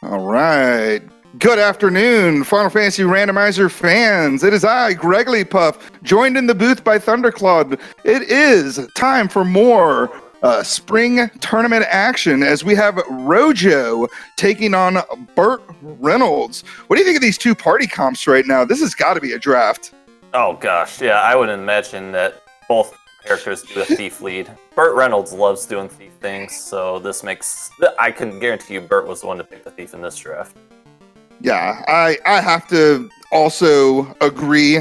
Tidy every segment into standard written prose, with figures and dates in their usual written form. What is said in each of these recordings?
All right. Good afternoon, Final Fantasy Randomizer fans. It is I, Gregory Puff, joined in the booth by Thundercloud. It is time for more spring tournament action as we have Rojo taking on BurtReynoldz. What do you think of these two party comps right now? This has got to be a draft. Oh gosh, yeah, I would imagine that both characters do a thief lead. BurtReynoldz loves doing thief things, so this makes... I can guarantee you Burt was the one to pick the thief in this draft. Yeah, I have to also agree.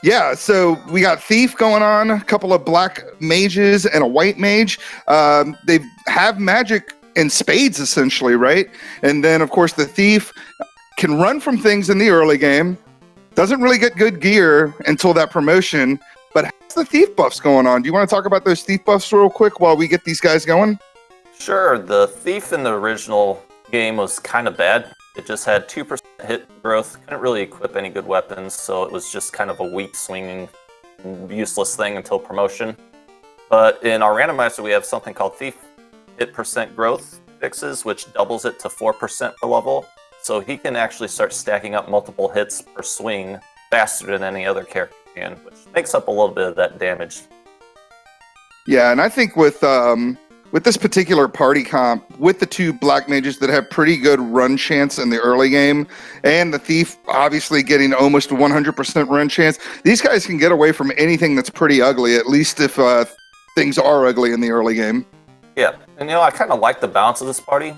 Yeah, so we got Thief going on, a couple of black mages and a white mage. They have magic in spades, essentially, right? And then, of course, the Thief can run from things in the early game, doesn't really get good gear until that promotion, but has the Thief buffs going on. Do you want to talk about those Thief buffs real quick while we get these guys going? Sure, the Thief in the original game was kind of bad. It just had 2% hit growth, couldn't really equip any good weapons, so it was just kind of a weak swinging, useless thing until promotion. But in our randomizer, we have something called Thief hit percent growth fixes, which doubles it to 4% per level. So he can actually start stacking up multiple hits per swing faster than any other character can, which makes up a little bit of that damage. Yeah, and I think with this particular party comp, with the two black mages that have pretty good run chance in the early game, and the Thief obviously getting almost 100% run chance, these guys can get away from anything that's pretty ugly, at least if things are ugly in the early game. Yeah, and I kind of like the balance of this party.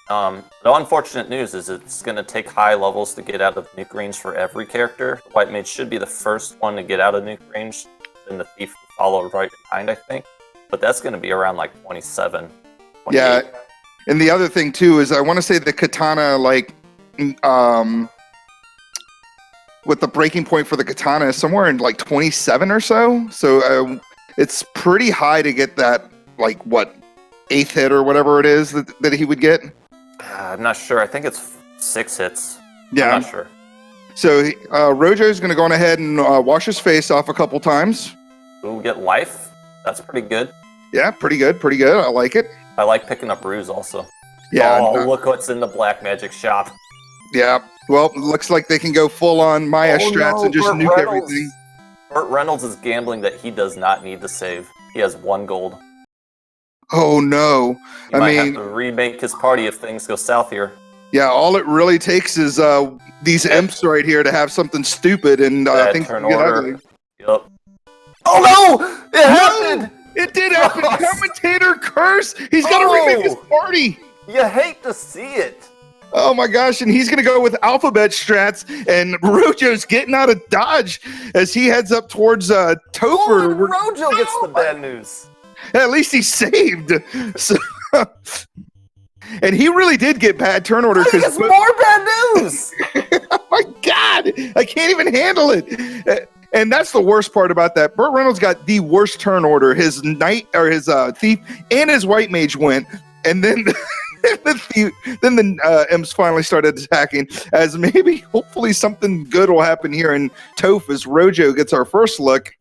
The unfortunate news is it's going to take high levels to get out of nuke range for every character. The white mage should be the first one to get out of nuke range, then the Thief will follow right behind, I think. But that's going to be around like 27. 28. Yeah, and the other thing too is I want to say the katana, like, with the breaking point for the katana is somewhere in like 27 or so. So it's pretty high to get that, like, what, 8th hit or whatever it is that he would get. I'm not sure. I think it's 6 hits. Yeah, I'm not sure. So Rojo's going to go on ahead and wash his face off a couple times. We'll get life. That's pretty good. Yeah, pretty good. I like it. I like picking up ruse also. Yeah. Oh, look what's in the black magic shop. Yeah. Well, it looks like they can go full on Maya strats and just nuke everything. BurtReynoldz is gambling that he does not need to save. He has 1 gold. Oh no! He might have to remake his party if things go south here. Yeah, all it really takes is these imps right here to have something stupid, and things can get ugly. Yep. Oh no! It happened! It did happen! Commentator curse! He's got to remake his party! You hate to see it! Oh my gosh, and he's going to go with alphabet strats, and Rojo's getting out of dodge as he heads up towards Topher. Oh, Rojo gets the bad news. At least he saved. So, and he really did get bad turn order. He gets more bad news! Oh my god! I can't even handle it. And that's the worst part about that. BurtReynoldz got the worst turn order. His knight or his thief and his white mage went, and then the imps finally started attacking. As maybe, hopefully, something good will happen here in Toph as Rojo gets our first look.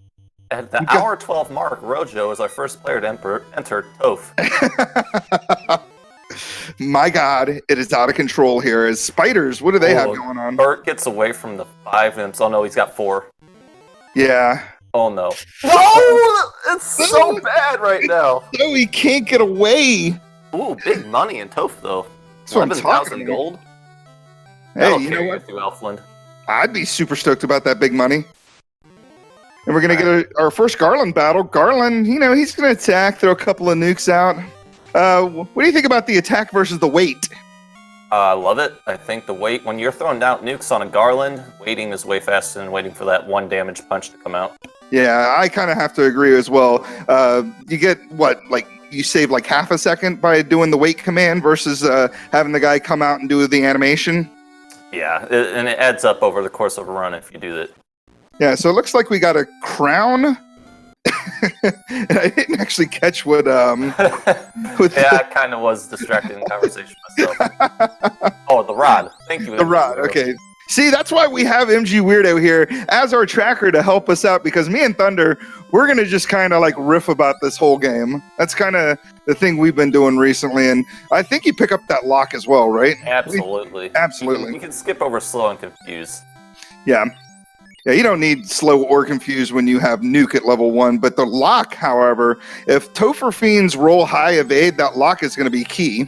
At the hour 12 mark, Rojo is our first player to enter Toph. My god, it is out of control here. As spiders, what do they have going on? Burt gets away from the 5 imps. Oh no, he's got 4. Yeah. Oh no. No! It's so bad right now. No, he can't get away. Ooh, big money in Toph though. That's what I'm talking 11,000 gold. Hey, you know what? Through Elfland. I'd be super stoked about that big money. And we're going to get our first Garland battle. Garland, he's going to attack, throw a couple of nukes out. What do you think about the attack versus the weight? I love it. I think the wait, when you're throwing down nukes on a Garland, waiting is way faster than waiting for that 1 damage punch to come out. Yeah, I kind of have to agree as well. You get, you save like half a second by doing the wait command versus having the guy come out and do the animation. Yeah, and it adds up over the course of a run if you do that. Yeah, so it looks like we got a crown. And I didn't actually catch what I kind of was distracted in conversation myself. Oh, the rod. Thank you. The rod, okay. See, that's why we have MG Weirdo here as our tracker to help us out, because me and Thunder, we're going to just kind of like riff about this whole game. That's kind of the thing we've been doing recently. And I think you pick up that lock as well, right? Absolutely. Absolutely. You can skip over slow and confuse. Yeah. Yeah, you don't need slow or confuse when you have nuke at level 1. But the lock, however, if Topher Fiends roll high evade, that lock is going to be key.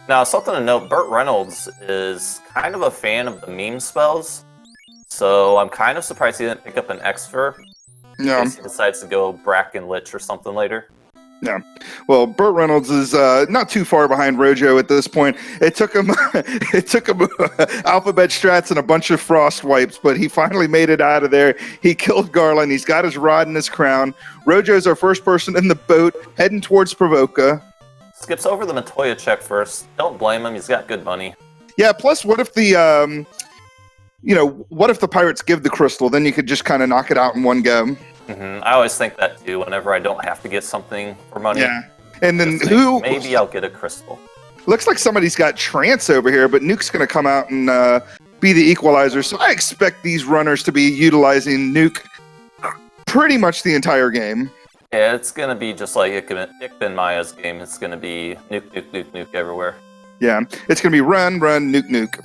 Now, something to note, BurtReynoldz is kind of a fan of the meme spells, so I'm kind of surprised he didn't pick up an Exfer in case he decides to go Bracken Lich or something later. Yeah. Well, BurtReynoldz is not too far behind Rojo at this point. It took him alphabet strats and a bunch of frost wipes, but he finally made it out of there. He killed Garland. He's got his rod and his crown. Rojo's our first person in the boat, heading towards Provoka. Skips over the Matoya check first. Don't blame him. He's got good money. Yeah, plus what if the, what if the pirates give the crystal? Then you could just kind of knock it out in one go. I always think that too, whenever I don't have to get something for money. Yeah. And then maybe I'll get a crystal. Looks like somebody's got trance over here, but Nuke's going to come out and be the equalizer. So I expect these runners to be utilizing Nuke pretty much the entire game. Yeah, it's going to be just like Ikben Maya's game. It's going to be nuke everywhere. Yeah, it's going to be run, nuke.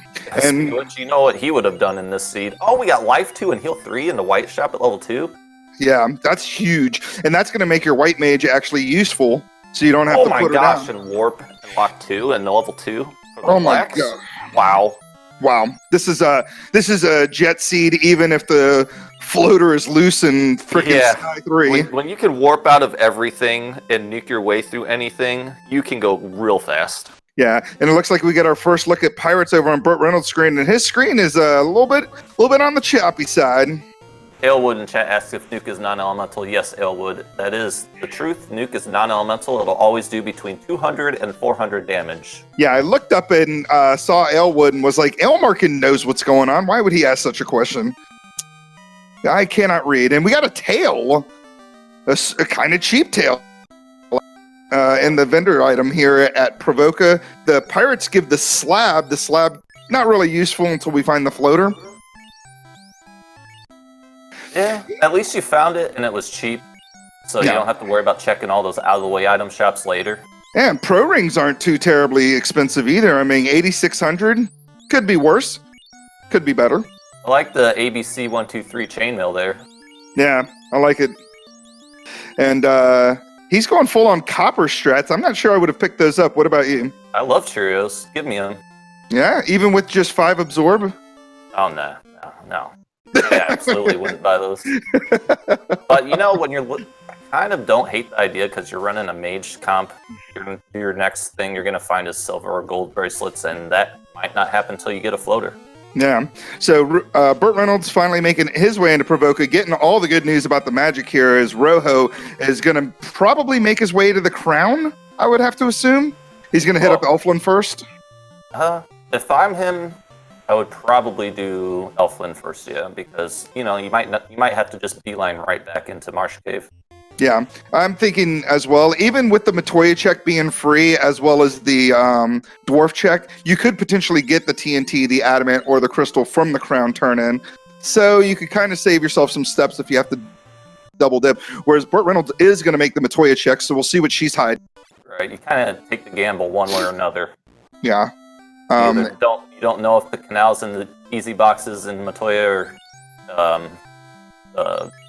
And you know what he would have done in this seed? Oh, we got life 2 and heal 3 in the white shop at level 2. Yeah, that's huge. And that's going to make your white mage actually useful, so you don't have to put her down. Oh my gosh, and warp and lock 2 and the level 2. Oh my god. Wow. This is a jet seed, even if the floater is loose in frickin' Sky 3. When you can warp out of everything and nuke your way through anything, you can go real fast. Yeah, and it looks like we get our first look at pirates over on BurtReynoldz' screen, and his screen is a little bit on the choppy side. Ailwood in chat asks if nuke is non-elemental. Yes, Ailwood, that is the truth. Nuke is non-elemental. It'll always do between 200 and 400 damage. Yeah, I looked up and saw Ailwood and was like, Ailmarkin knows what's going on. Why would he ask such a question? I cannot read. And we got a tail, a kind of cheap tail, in the vendor item here at Provoka. The pirates give the slab. The slab, not really useful until we find the floater. Yeah, at least you found it and it was cheap. So you don't have to worry about checking all those out-of-the-way item shops later. Yeah, and pro rings aren't too terribly expensive either. I mean, 8,600 could be worse. Could be better. I like the ABC 123 chainmail there. Yeah, I like it. And he's going full on copper strats. I'm not sure I would have picked those up. What about you? I love Cheerios. Give me them. Yeah, even with just 5 absorb? Oh, no. Yeah, absolutely wouldn't buy those. But when I kind of don't hate the idea because you're running a mage comp. Your next thing you're going to find is silver or gold bracelets, and that might not happen until you get a floater. Yeah. So BurtReynoldz finally making his way into Provoka, getting all the good news about the magic here is Rojo is going to probably make his way to the crown, I would have to assume. He's going to hit up Elflin first. If I'm him, I would probably do Elflin first, because you might have to just beeline right back into Marsh Cave. Yeah, I'm thinking as well. Even with the Matoya check being free, as well as the dwarf check, you could potentially get the TNT, the adamant, or the crystal from the crown turn-in. So you could kind of save yourself some steps if you have to double dip. Whereas BurtReynoldz is going to make the Matoya check, so we'll see what she's hiding. Right, you kind of take the gamble one way or another. Yeah. You don't know if the canals and the easy boxes in Matoya are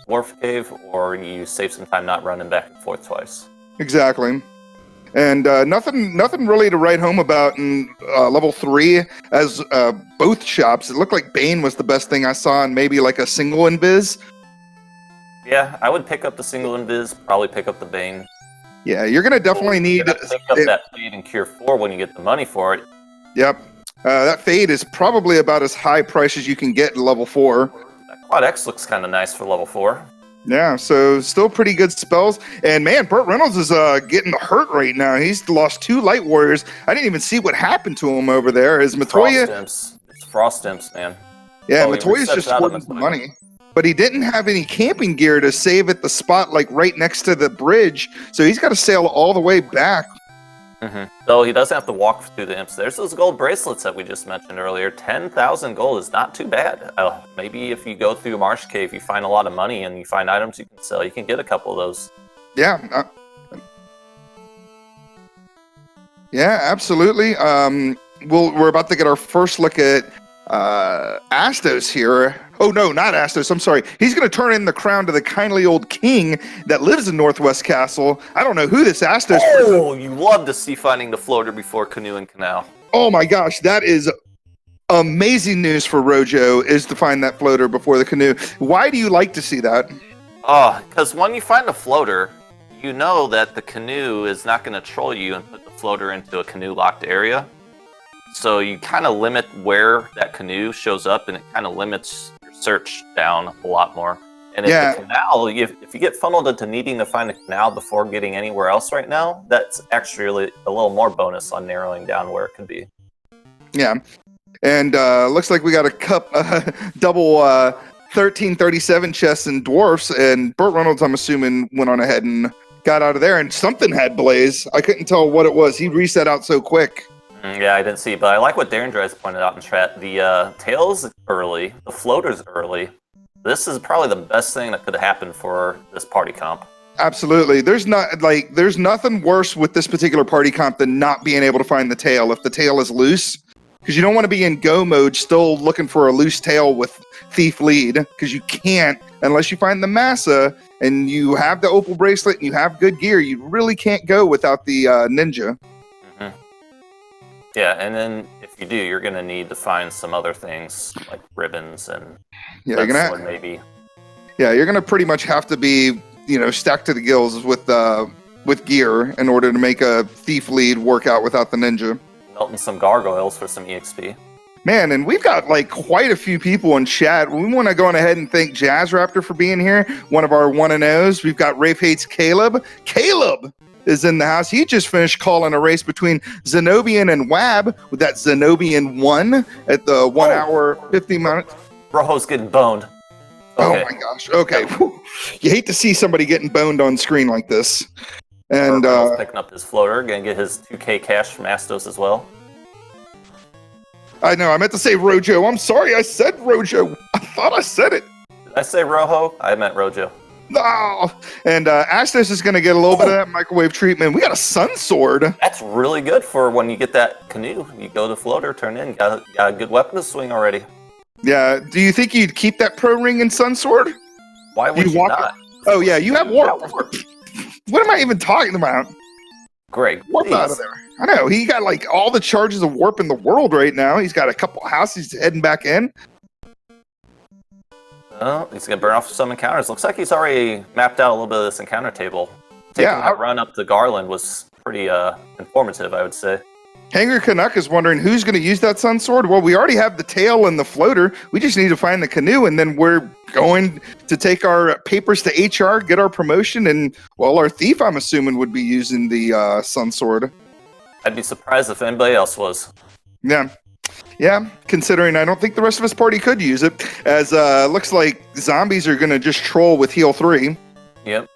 Dwarf Cave, or you save some time not running back and forth twice. Exactly. And nothing really to write home about in level 3 as both shops. It looked like Bane was the best thing I saw, and maybe like a single invis. Yeah, I would pick up the single invis, probably pick up the Bane. Yeah, you're going to definitely need to pick up that Fade and Cure 4 when you get the money for it. Yep. That Fade is probably about as high price as you can get in level 4. That Quad X looks kind of nice for level 4. Yeah, so still pretty good spells. And man, BurtReynoldz is getting hurt right now. He's lost 2 Light Warriors. I didn't even see what happened to him over there. Is Matoya? It's Frost Imps, man. Yeah, Matoya's just squirting some money. But he didn't have any camping gear to save at the spot, like right next to the bridge. So he's got to sail all the way back. So he doesn't have to walk through the imps. There's those gold bracelets that we just mentioned earlier. 10,000 gold is not too bad. Maybe if you go through Marsh Cave, you find a lot of money and you find items you can sell, you can get a couple of those. Yeah. Yeah, absolutely. We're about to get our first look at Astos here. Oh, no, not Astos. I'm sorry. He's going to turn in the crown to the kindly old king that lives in Northwest Castle. I don't know who this Astos is. Oh, you love to see finding the floater before Canoe and Canal. Oh, my gosh. That is amazing news for Rojo, is to find that floater before the canoe. Why do you like to see that? Oh, because when you find a floater, you know that the canoe is not going to troll you and put the floater into a canoe-locked area. So you kind of limit where that canoe shows up, and it kind of limits your search down a lot more. And if the canal, if you get funneled into needing to find the canal before getting anywhere else right now, that's actually a little more bonus on narrowing down where it could be. Yeah. And looks like we got a double 1337 chests and dwarfs, and BurtReynoldz, I'm assuming, went on ahead and got out of there, and something had blaze. I couldn't tell what it was. He reset out so quick. Yeah, I didn't see, but I like what Darren Dries pointed out in chat. The tails early, the floaters early. This is probably the best thing that could have happened for this party comp. Absolutely. There's nothing worse with this particular party comp than not being able to find the tail if the tail is loose. Because you don't want to be in go mode still looking for a loose tail with thief lead, because you can't unless you find the massa and you have the opal bracelet and you have good gear. You really can't go without the ninja. Yeah, and then if you do, you're going to need to find some other things like ribbons and you're gonna maybe. Yeah, you're gonna pretty much have to be, stacked to the gills with gear in order to make a thief lead work out without the ninja. Melting some gargoyles for some EXP. Man, and we've got quite a few people in chat. We want to go on ahead and thank Jazz Raptor for being here, one of our 1-0s. We've got Rafe Hates Caleb. Caleb is in the house. He just finished calling a race between Zenobian and Wab with that Zenobian 1 at the 1 hour 50 minutes. Rojo's getting boned. Okay. Oh my gosh. Okay. Whew. You hate to see somebody getting boned on screen like this. And picking up his floater, gonna get his 2K cash from Astos as well. I know, I meant to say Rojo. I'm sorry, I said Rojo. I thought I said it. Did I say Rojo? I meant Rojo. No. And Astos is going to get a little bit of that microwave treatment. We got a sun sword. That's really good for when you get that canoe. You go to floater, turn in, got a good weapon to swing already. Yeah. Do you think you'd keep that pro ring and sun sword? Why would you not? Oh, yeah, you have warp. What am I even talking about? Greg, warp out of there. I know. He got all the charges of warp in the world right now. He's got a couple houses heading back in. Oh, he's going to burn off some encounters. Looks like he's already mapped out a little bit of this encounter table. Taking that run up the Garland was pretty informative, I would say. Hanger Canuck is wondering who's going to use that sun sword. Well, we already have the tail and the floater. We just need to find the canoe, and then we're going to take our papers to HR, get our promotion, and, well, our thief, I'm assuming, would be using the sun sword. I'd be surprised if anybody else was. Yeah, considering I don't think the rest of his party could use it, as looks like zombies are going to just troll with heal 3. Yep.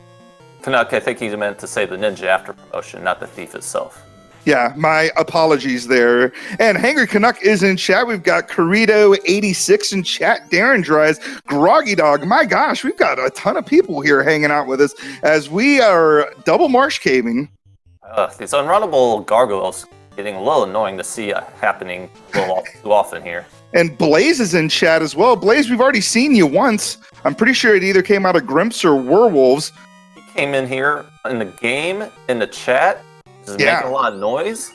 Canuck, I think he meant to say the ninja after promotion, not the thief itself. Yeah, my apologies there. And Hanger Canuck is in chat. We've got Corrido86 in chat. Darren Dries, Groggy Dog. My gosh, we've got a ton of people here hanging out with us as we are double marsh caving. These unrunnable gargoyles getting a little annoying to see happening a little too often here. And Blaze is in chat as well. Blaze, we've already seen you once. I'm pretty sure it either came out of Grimps or Werewolves. He came in here in the game, in the chat. Just making a lot of noise.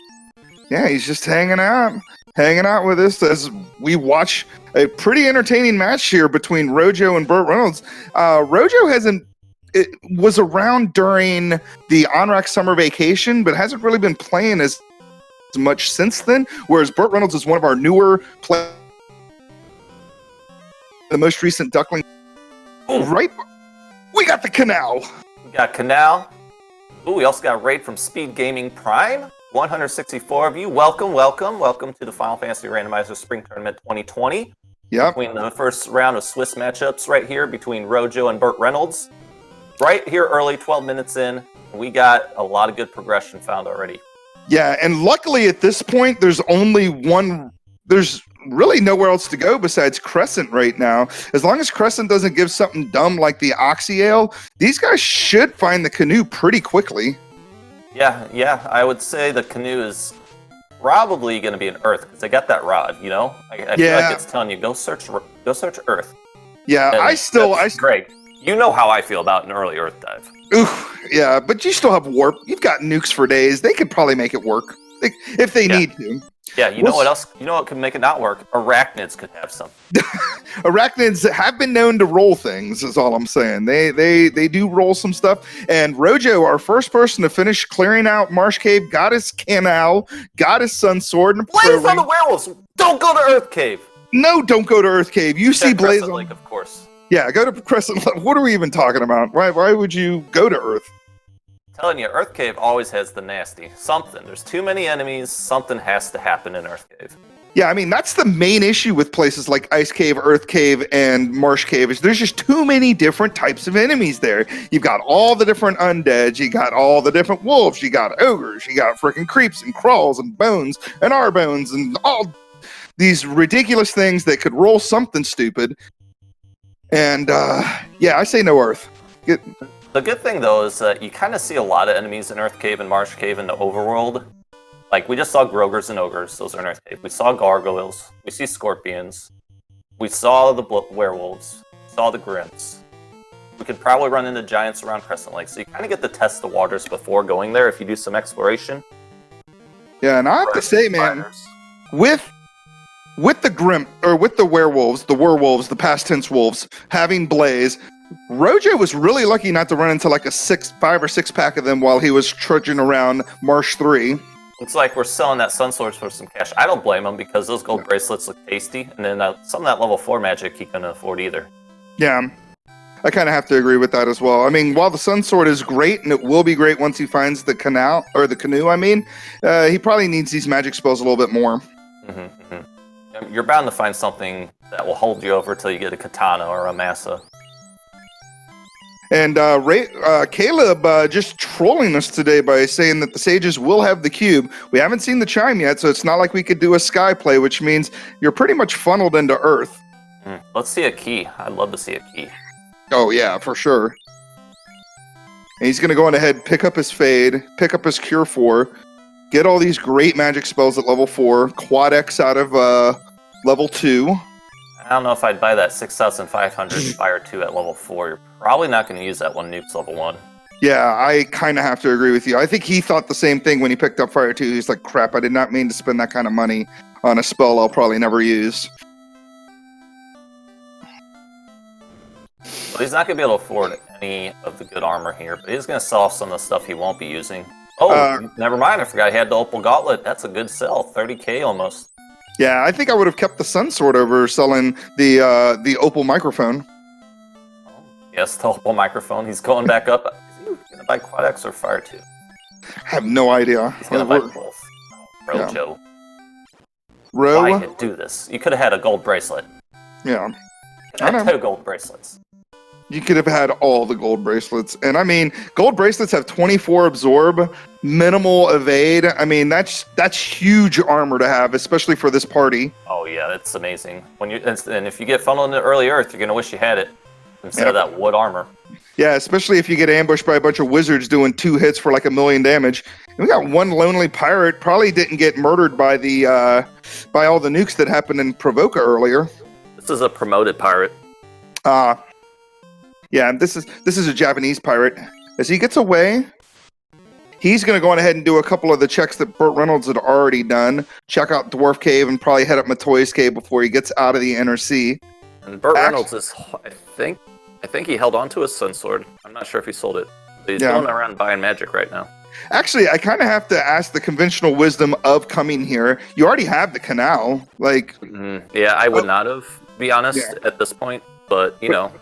Yeah, he's just hanging out with us as we watch a pretty entertaining match here between Rojo and BurtReynoldz. Rojo was around during the Onrak summer vacation, but hasn't really been playing as much since then, whereas BurtReynoldz is one of our newer players. The most recent Duckling. Oh, right. We got the Canal. We got Canal. Ooh, we also got a raid from Speed Gaming Prime. 164 of you. Welcome to the Final Fantasy Randomizer Spring Tournament 2020. Yep. Between the first round of Swiss matchups right here between Rojo and BurtReynoldz. Right here early, 12 minutes in. We got a lot of good progression found already. Yeah, and luckily at this point, there's only one. There's really nowhere else to go besides Crescent right now. As long as Crescent doesn't give something dumb like the Oxy Ale, these guys should find the canoe pretty quickly. Yeah, I would say the canoe is probably going to be an Earth because they got that rod. You know, I feel like it's telling you go search Earth. Yeah, And Greg, you know how I feel about an early Earth dive. Oof, yeah, but you still have warp. You've got nukes for days. They could probably make it work if they need to. Yeah, you know what else? You know what could make it not work? Arachnids could have some. Arachnids have been known to roll things, is all I'm saying. They do roll some stuff. And Rojo, our first person to finish clearing out Marsh Cave, got his canal, got his Sun Sword. And Blaze on the werewolves! Don't go to Earth Cave! No, don't go to Earth Cave. You see Blaze on Lake, of course. Yeah, go to Crescent Lake. What are we even talking about? Why would you go to Earth? Telling you, Earth Cave always has the nasty. Something. There's too many enemies. Something has to happen in Earth Cave. Yeah, I mean, that's the main issue with places like Ice Cave, Earth Cave, and Marsh Cave is there's just too many different types of enemies there. You've got all the different undeads, you got all the different wolves, you got ogres, you got freaking creeps and crawls and bones and R-bones and all these ridiculous things that could roll something stupid. And, yeah, I say no Earth. The good thing, though, is that you kind of see a lot of enemies in Earth Cave and Marsh Cave in the overworld. Like, we just saw Grogers and Ogres. Those are in Earth Cave. We saw Gargoyles. We see Scorpions. We saw the Werewolves. We saw the Grimps. We could probably run into Giants around Crescent Lake. So you kind of get to test the waters before going there if you do some exploration. Yeah, and I have to say, man, with the Grimp, or with the Werewolves, the past tense wolves, having Blaze, Rojo was really lucky not to run into like a 5 or 6 pack of them while he was trudging around Marsh 3. It's like we're selling that Sun Sword for some cash. I don't blame him because those gold bracelets look tasty, and then some of that level 4 magic he couldn't afford either. Yeah, I kind of have to agree with that as well. I mean, while the Sun Sword is great, and it will be great once he finds the canoe, I mean, he probably needs these magic spells a little bit more. You're bound to find something that will hold you over till you get a katana or a massa. And Caleb just trolling us today by saying that the sages will have the cube. We haven't seen the chime yet, so it's not like we could do a sky play, which means you're pretty much funneled into Earth. Let's see a key. I'd love to see a key. Oh, yeah, for sure. And he's going to go on ahead, pick up his Fade, pick up his Cure 4, get all these great magic spells at level 4, Quad X out of level 2. I don't know if I'd buy that 6,500 Fire 2 at level 4. You're probably not going to use that one Nukes level 1. Yeah, I kind of have to agree with you. I think he thought the same thing when he picked up Fire 2. He's like, crap, I did not mean to spend that kind of money on a spell I'll probably never use. Well, he's not going to be able to afford any of the good armor here, but he's going to sell off some of the stuff he won't be using. Oh, never mind. I forgot he had the Opal Gauntlet. That's a good sell. 30k almost. Yeah, I think I would have kept the Sun Sword over selling the Opal Microphone. Oh, yes, the Opal Microphone. He's going back up. Is he going to buy Quad X or Fire 2? I have no idea. He's going to buy both. Rojo. Ro? Why you do this? You could have had a gold bracelet. Yeah. You could have had 2 gold bracelets. You could have had all the gold bracelets. And I mean, gold bracelets have 24 absorb, minimal evade. I mean, that's huge armor to have, especially for this party. Oh yeah, that's amazing. And if you get funneled into early Earth, you're gonna wish you had it instead of that wood armor. Yeah, especially if you get ambushed by a bunch of wizards doing 2 hits for like 1,000,000 damage. And we got one lonely pirate, probably didn't get murdered by by all the nukes that happened in Provoca earlier. This is a promoted pirate. Yeah, this is a Japanese pirate. As he gets away, he's going to go on ahead and do a couple of the checks that BurtReynoldz had already done. Check out Dwarf Cave and probably head up Matoy's Cave before he gets out of the Inner Sea. And BurtReynoldz is, I think he held on to his Sun Sword. I'm not sure if he sold it. But he's going around buying magic right now. Actually, I kind of have to ask the conventional wisdom of coming here. You already have the canal. Yeah, I would not have, to be honest, at this point. But, you know.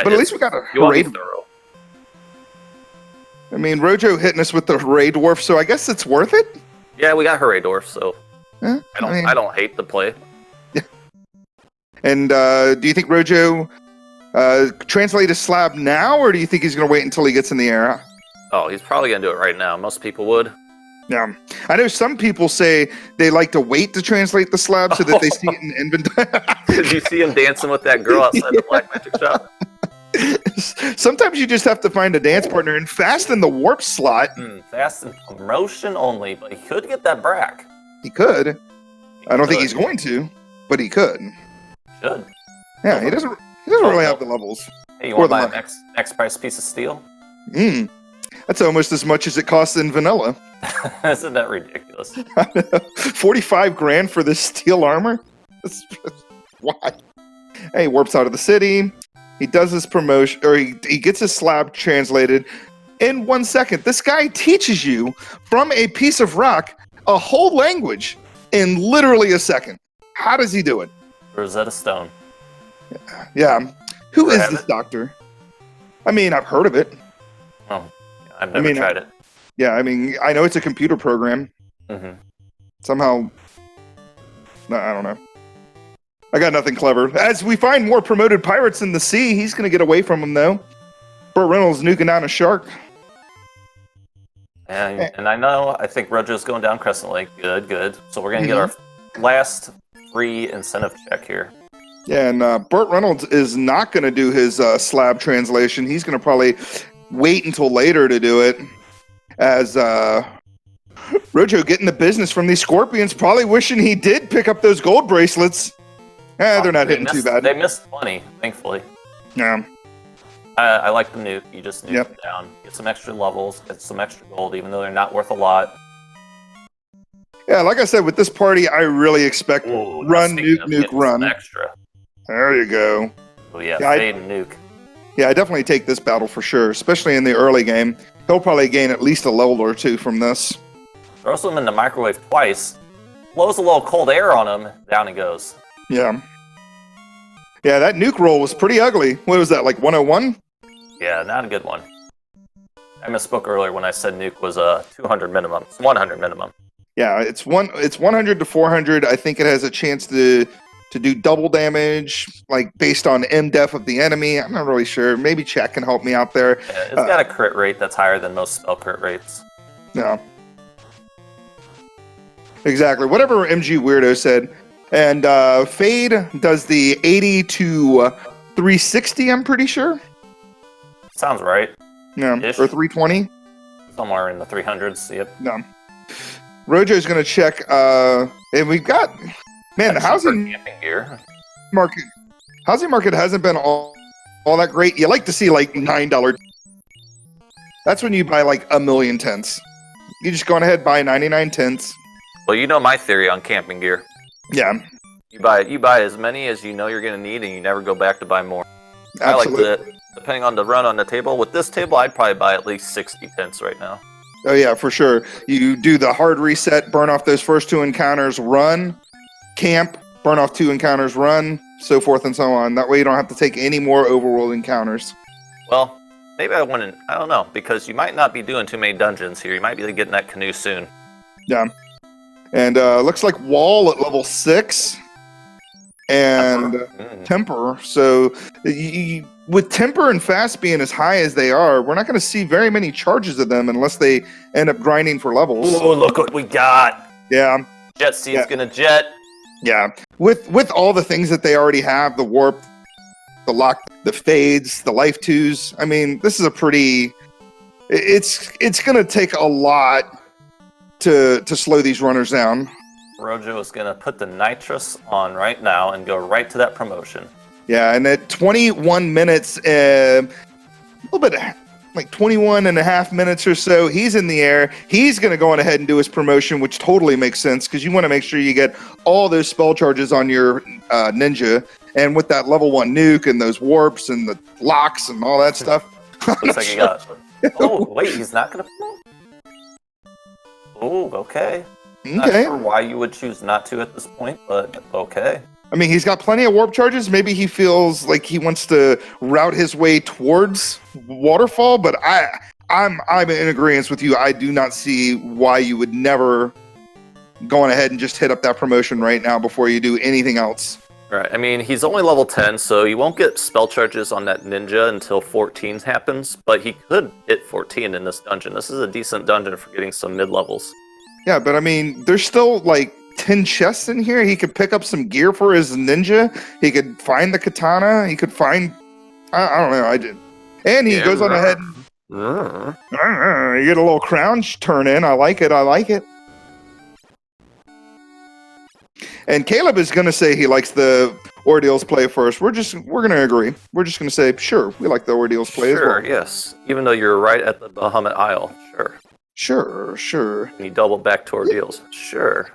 But at least we got a Hooray Dwarf. I mean, Rojo hitting us with the Hooray Dwarf, so I guess it's worth it? Yeah, we got Hooray Dwarf, so I don't hate the play. Yeah. And do you think Rojo translate a slab now, or do you think he's going to wait until he gets in the air? Oh, he's probably going to do it right now. Most people would. Yeah. I know some people say they like to wait to translate the slab so that they see it in inventory. Did you see him dancing with that girl outside the Black Magic shop? Sometimes you just have to find a dance partner and fasten the warp slot. Fast and promotion only, but he could get that brack. He could. I don't think he's going to, but he could. Should. Yeah, he doesn't really have the levels. Hey, you want to buy a max price piece of steel? That's almost as much as it costs in vanilla. Isn't that ridiculous? 45 grand for this steel armor? Why? Hey, he warps out of the city. He does his promotion, or he gets his slab translated in 1 second. This guy teaches you from a piece of rock a whole language in literally a second. How does he do it? Rosetta Stone. Yeah. Who is this doctor? I mean, I've heard of it. Oh, I've never tried it. Yeah, I mean, I know it's a computer program. Somehow, I don't know. I got nothing clever. As we find more promoted pirates in the sea, he's going to get away from them, though. BurtReynoldz nuking down a shark. And I think Rojo's going down Crescent Lake. Good. So we're going to get our last free incentive check here. Yeah, and BurtReynoldz is not going to do his slab translation. He's going to probably wait until later to do it. As Rojo getting the business from these scorpions, probably wishing he did pick up those gold bracelets. They're not hitting too bad. They missed plenty, thankfully. Yeah. I like the nuke. You just nuke them down. Get some extra levels, get some extra gold, even though they're not worth a lot. Yeah, like I said, with this party, I really expect run, nuke, run. Extra. There you go. Oh, yeah, fade and nuke. Yeah, I definitely take this battle for sure, especially in the early game. He'll probably gain at least a level or two from this. Throws him in the microwave twice, blows a little cold air on him, down he goes. Yeah. Yeah, that nuke roll was pretty ugly. What was that, like 101? Yeah, not a good one. I misspoke earlier when I said nuke was a 200 minimum. It's 100 minimum. Yeah, it's 100 to 400. I think it has a chance to do double damage, like based on MDef of the enemy. I'm not really sure. Maybe chat can help me out there. Yeah, it's got a crit rate that's higher than most spell crit rates. Yeah. Exactly. Whatever MG Weirdo said. And Fade does the 80 to 360, I'm pretty sure. Sounds right. Yeah. Ish. Or 320. Somewhere in the 300s, yep. No. Rojo's going to check, and we've got, man, the housing market hasn't been all that great. You like to see like $9. That's when you buy like a million tents. You just go on ahead, buy 99 tents. Well, you know my theory on camping gear. Yeah. You buy as many as you know you're going to need, and you never go back to buy more. Absolutely. I like depending on the run on the table. With this table, I'd probably buy at least 60 tents right now. Oh yeah, for sure. You do the hard reset, burn off those first 2 encounters, run, camp, burn off 2 encounters, run, so forth and so on. That way you don't have to take any more overworld encounters. Well, maybe I don't know, because you might not be doing too many dungeons here. You might be getting that canoe soon. Yeah. And looks like wall at level 6. And temper. So with temper and fast being as high as they are, we're not going to see very many charges of them unless they end up grinding for levels. Oh, look what we got! Yeah. Jet Seed's gonna jet. Yeah. With all the things that they already have, the warp, the lock, the fades, the life twos. I mean, this is a pretty. It's going to take a lot to slow these runners down. Rojo is going to put the nitrous on right now and go right to that promotion. Yeah, and at 21 minutes, a little bit, like 21 and a half minutes or so, he's in the air. He's going to go on ahead and do his promotion, which totally makes sense because you want to make sure you get all those spell charges on your ninja. And with that level 1 nuke and those warps and the locks and all that stuff. Looks like he got... Oh, wait, he's not going to promote? Oh, okay. Not sure why you would choose not to at this point, but okay. I mean, he's got plenty of warp charges. Maybe he feels like he wants to route his way towards Waterfall, but I'm in agreement with you. I do not see why you would never go on ahead and just hit up that promotion right now before you do anything else. Right. I mean, he's only level 10, so you won't get spell charges on that ninja until 14 happens, but he could hit 14 in this dungeon. This is a decent dungeon for getting some mid-levels. Yeah, but I mean, there's still like 10 chests in here. He could pick up some gear for his ninja. He could find the katana. He could find, I don't know. I did, and he goes on ahead. You get a little crown turn in. I like it. I like it. And Caleb is going to say he likes the Ordeals play first. We're going to agree. We're just going to say, sure, we like the Ordeals play as well. Sure, yes. Even though you're right at the Bahamut Isle. Sure. Sure. And you double back to Ordeals. Sure.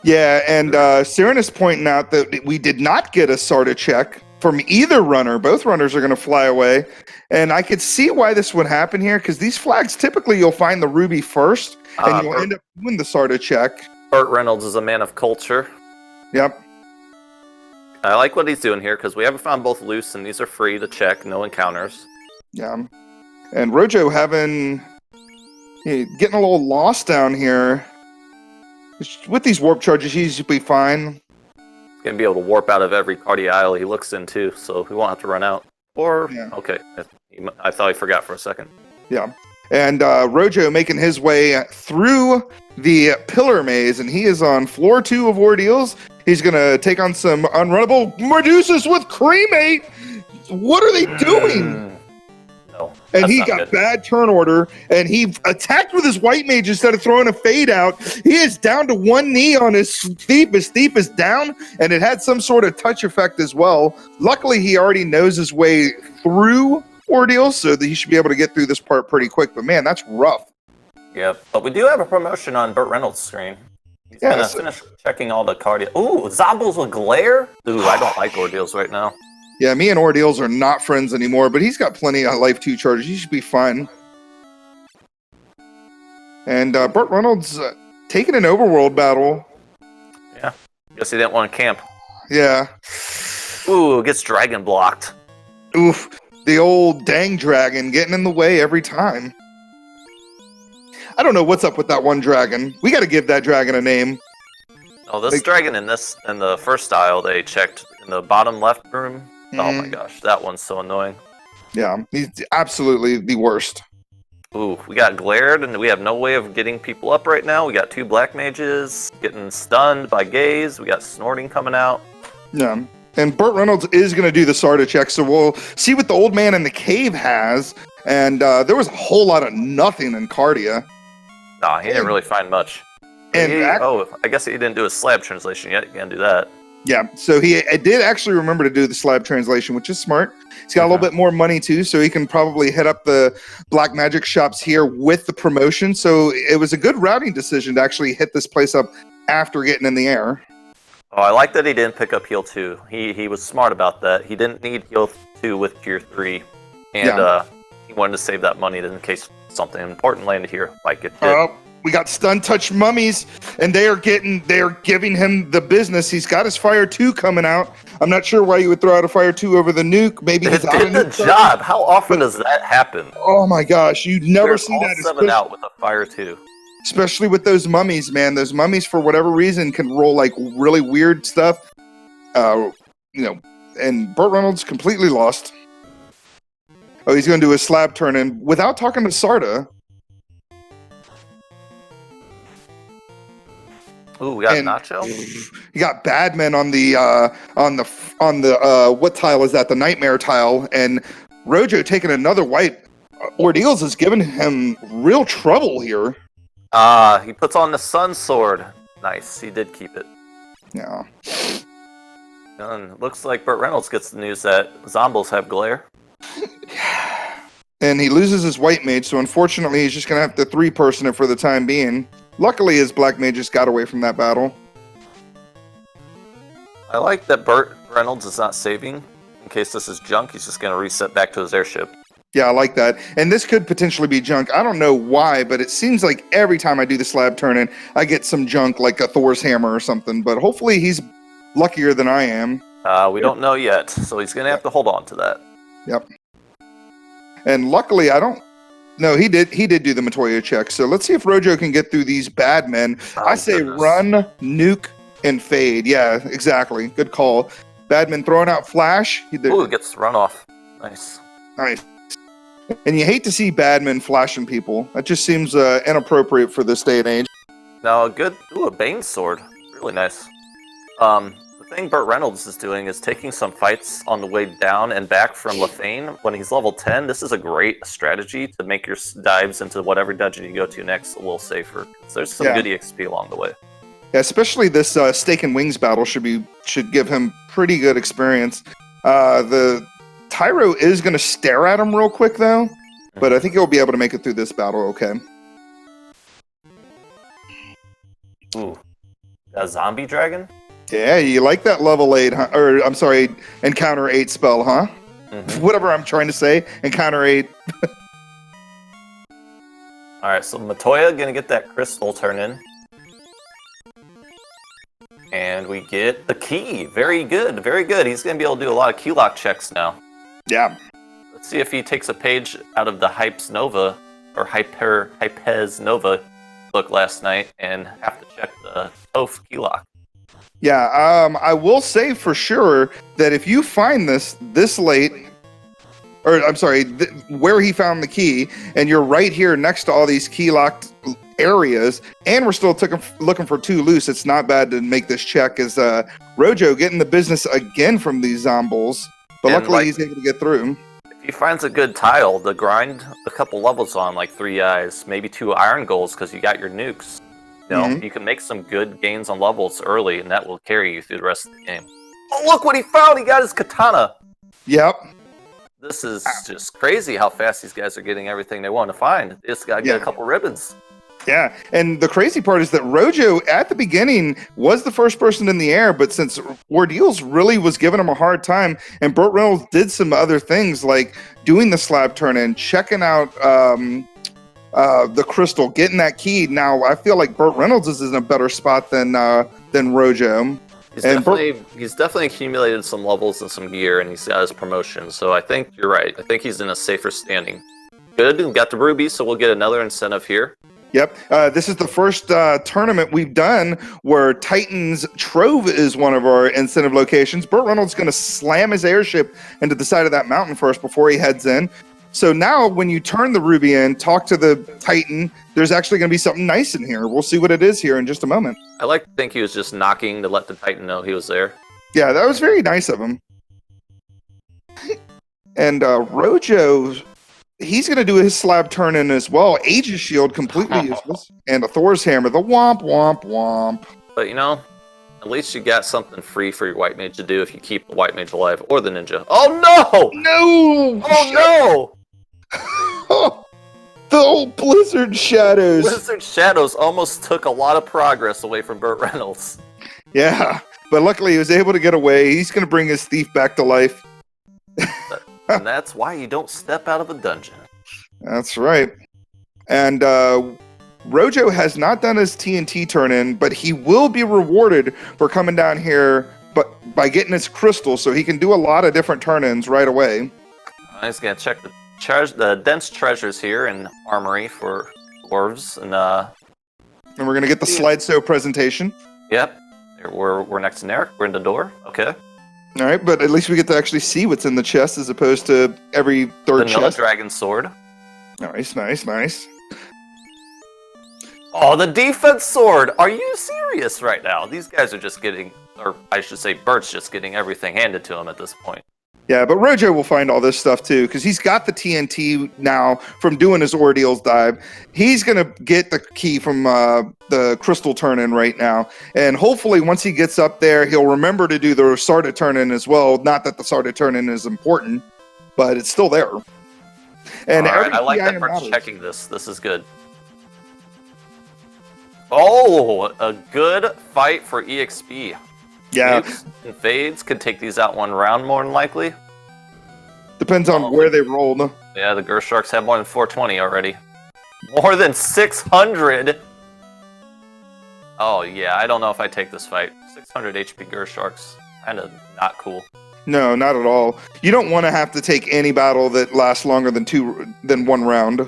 Yeah, and Serenus pointing out that we did not get a SARTA check from either runner. Both runners are going to fly away. And I could see why this would happen here, because these flags, typically you'll find the ruby first, and you'll end up doing the SARTA check. BurtReynoldz is a man of culture. Yep. I like what he's doing here, because we haven't found both loose, and these are free to check, no encounters. Yeah. And Rojo getting a little lost down here. With these warp charges, he should be fine. He's going to be able to warp out of every Cardia Isle he looks into, so he won't have to run out. Okay. I thought he forgot for a second. Yeah. And Rojo making his way through the pillar maze, and he is on floor 2 of Ordeals. He's going to take on some unrunnable Medusas with cremate. What are they doing? No. And he got bad turn order, and he attacked with his white mage instead of throwing a fade out. He is down to one knee on his thief. His thief is down, and it had some sort of touch effect as well. Luckily, he already knows his way through Ordeals, so that he should be able to get through this part pretty quick. But man, that's rough. Yeah, but we do have a promotion on BurtReynoldz' screen. He's gonna finish checking all the cardio. Ooh, Zombies with glare? Ooh, I don't like Ordeals right now. Yeah, me and Ordeals are not friends anymore, but he's got plenty of Life 2 charges. He should be fine. And BurtReynoldz taking an overworld battle. Yeah, guess he didn't want to camp. Yeah. Ooh, gets dragon blocked. Oof, the old dang dragon getting in the way every time. I don't know what's up with that one dragon. We got to give that dragon a name. Oh, this dragon in the first style they checked in the bottom left room. Oh my gosh, that one's so annoying. Yeah, he's absolutely the worst. Ooh, we got glared, and we have no way of getting people up right now. We got 2 black mages getting stunned by gaze. We got snorting coming out. Yeah, and BurtReynoldz is going to do the SARTA check, so we'll see what the old man in the cave has. And there was a whole lot of nothing in Cardia. Nah, he didn't really find much. And I guess he didn't do a slab translation yet. You can't do that. Yeah, so he did actually remember to do the slab translation, which is smart. He's got a little bit more money too, so he can probably hit up the black magic shops here with the promotion. So it was a good routing decision to actually hit this place up after getting in the air. Oh, I like that he didn't pick up heal 2. He was smart about that. He didn't need heal 2 with tier 3, and he wanted to save that money in case something important landed here, like it did. We got stun touch mummies, and they are giving him the business. He's got his fire 2 coming out. I'm not sure why you would throw out a fire 2 over the nuke. Maybe he's out of the job. How often does that happen? Oh my gosh, you never see that. 7 out with a fire 2. Especially with those mummies, man. Those mummies, for whatever reason, can roll like really weird stuff. And BurtReynoldz completely lost. Oh, he's going to do a slab turn in without talking to SARTA. Ooh, we got Nacho. You got Badman on the what tile is that? The Nightmare tile, and Rojo taking another wipe. Ordeals is giving him real trouble here. He puts on the Sun Sword. Nice, he did keep it. Yeah. And looks like BurtReynoldz gets the news that Zombies have glare. And he loses his white mage, so unfortunately he's just going to have to 3-person it for the time being. Luckily, his black mage just got away from that battle. I like that BurtReynoldz is not saving. In case this is junk, he's just going to reset back to his airship. Yeah, I like that. And this could potentially be junk. I don't know why, but it seems like every time I do the slab turn-in, I get some junk like a Thor's hammer or something. But hopefully he's luckier than I am. We don't know yet, so he's going to have to hold on to that. Yep. And luckily, No, he did do the Matoya check. So let's see if Rojo can get through these bad men. I say run, nuke, and fade. Yeah, exactly. Good call. Badman throwing out flash. Ooh, gets run off. Nice. Nice. And you hate to see badmen flashing people. That just seems inappropriate for this day and age. Now, a Bane sword. Really nice. The thing BurtReynoldz is doing is taking some fights on the way down and back from Lefane. When he's level 10, this is a great strategy to make your dives into whatever dungeon you go to next a little safer. There's some good EXP along the way. Yeah, especially this Steak and Wings battle should give him pretty good experience. The Tyro is going to stare at him real quick, though, but I think he'll be able to make it through this battle okay. Ooh. A zombie dragon? Yeah, you like that level 8, huh? Or, I'm sorry, Encounter 8 spell, huh? Mm-hmm. Whatever I'm trying to say, Encounter 8. Alright, so Matoya gonna get that crystal turn in. And we get the key. Very good, very good. He's gonna be able to do a lot of key lock checks now. Yeah. Let's see if he takes a page out of the Hypes Nova, or Hypes Nova book last night, and have to check the Toph key lock. Yeah, I will say for sure that if you find this late, or I'm sorry, where he found the key, and you're right here next to all these key locked areas, and we're still looking for 2 loose, it's not bad to make this check. Is Rojo getting the business again from these zombies, but luckily he's able to get through. If he finds a good tile to grind a couple levels on, like 3 eyes, maybe 2 iron goals because you got your nukes. You know, you can make some good gains on levels early, and that will carry you through the rest of the game. Oh, look what he found! He got his katana! Yep. This is just crazy how fast these guys are getting everything they want to find. They just gotta get a couple ribbons. Yeah, and the crazy part is that Rojo, at the beginning, was the first person in the air, but since Ordeals really was giving him a hard time, and BurtReynoldz did some other things, like doing the slab turn-in, checking out the crystal, getting that key. Now I feel like BurtReynoldz is in a better spot than Rojo. He's definitely accumulated some levels and some gear, and he's got his promotion. So I think you're right. I think he's in a safer standing. Good, we got the ruby, so we'll get another incentive here. Yep. This is the first tournament we've done where Titan's Trove is one of our incentive locations. BurtReynoldz is going to slam his airship into the side of that mountain first before he heads in. So now when you turn the ruby in, talk to the Titan, there's actually going to be something nice in here. We'll see what it is here in just a moment. I like to think he was just knocking to let the Titan know he was there. Yeah, that was very nice of him. And Rojo, he's going to do his slab turn in as well. Aegis Shield, completely useless. And a Thor's Hammer, the womp, womp, womp. But you know, at least you got something free for your White Mage to do if you keep the White Mage alive, or the Ninja. Oh no! No! Oh no! The old Blizzard Shadows. Blizzard Shadows almost took a lot of progress away from BurtReynoldz. Yeah, but luckily he was able to get away. He's going to bring his thief back to life. And that's why you don't step out of a dungeon. That's right. And Rojo has not done his TNT turn-in, but he will be rewarded for coming down here by getting his crystal, so he can do a lot of different turn-ins right away. I'm just going to check the dense treasures here in Armory for dwarves. And we're going to get the slideshow presentation. Yep. We're next to Narek. We're in the door. Okay. All right, but at least we get to actually see what's in the chest as opposed to every third Vanilla chest. Dragon Sword. Nice, nice, nice. Oh, the defense sword! Are you serious right now? These guys are just getting, or I should say Bert's just getting everything handed to him at this point. Yeah, but Rojo will find all this stuff too, because he's got the TNT now from doing his Ordeals dive. He's going to get the key from the crystal turn-in right now. And hopefully once he gets up there, he'll remember to do the Sarda turn-in as well. Not that the Sarda turn-in is important, but it's still there. And all right, I like that Bert's checking this. This is good. Oh, a good fight for EXP. Yeah. Nukes and Fades could take these out one round more than likely. Depends on where they rolled. Yeah, the Gur Sharks have more than 420 already. More than 600! Oh yeah, I don't know if I take this fight. 600 HP Gur Sharks. Kinda not cool. No, not at all. You don't want to have to take any battle that lasts longer than one round.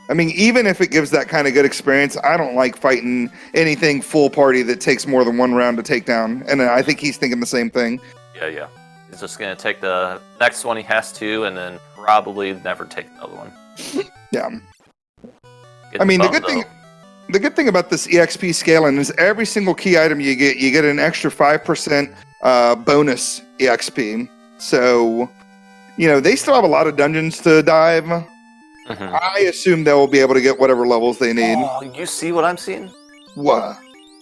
I mean, even if it gives that kind of good experience, I don't like fighting anything full party that takes more than one round to take down. And I think he's thinking the same thing. Yeah. He's just going to take the next one he has to, and then probably never take another one. Yeah. Getting I mean, bummed, though. the good thing about this EXP scaling is every single key item you get an extra 5% bonus EXP. So, they still have a lot of dungeons to dive. I assume they'll be able to get whatever levels they need. Oh, you see what I'm seeing? What?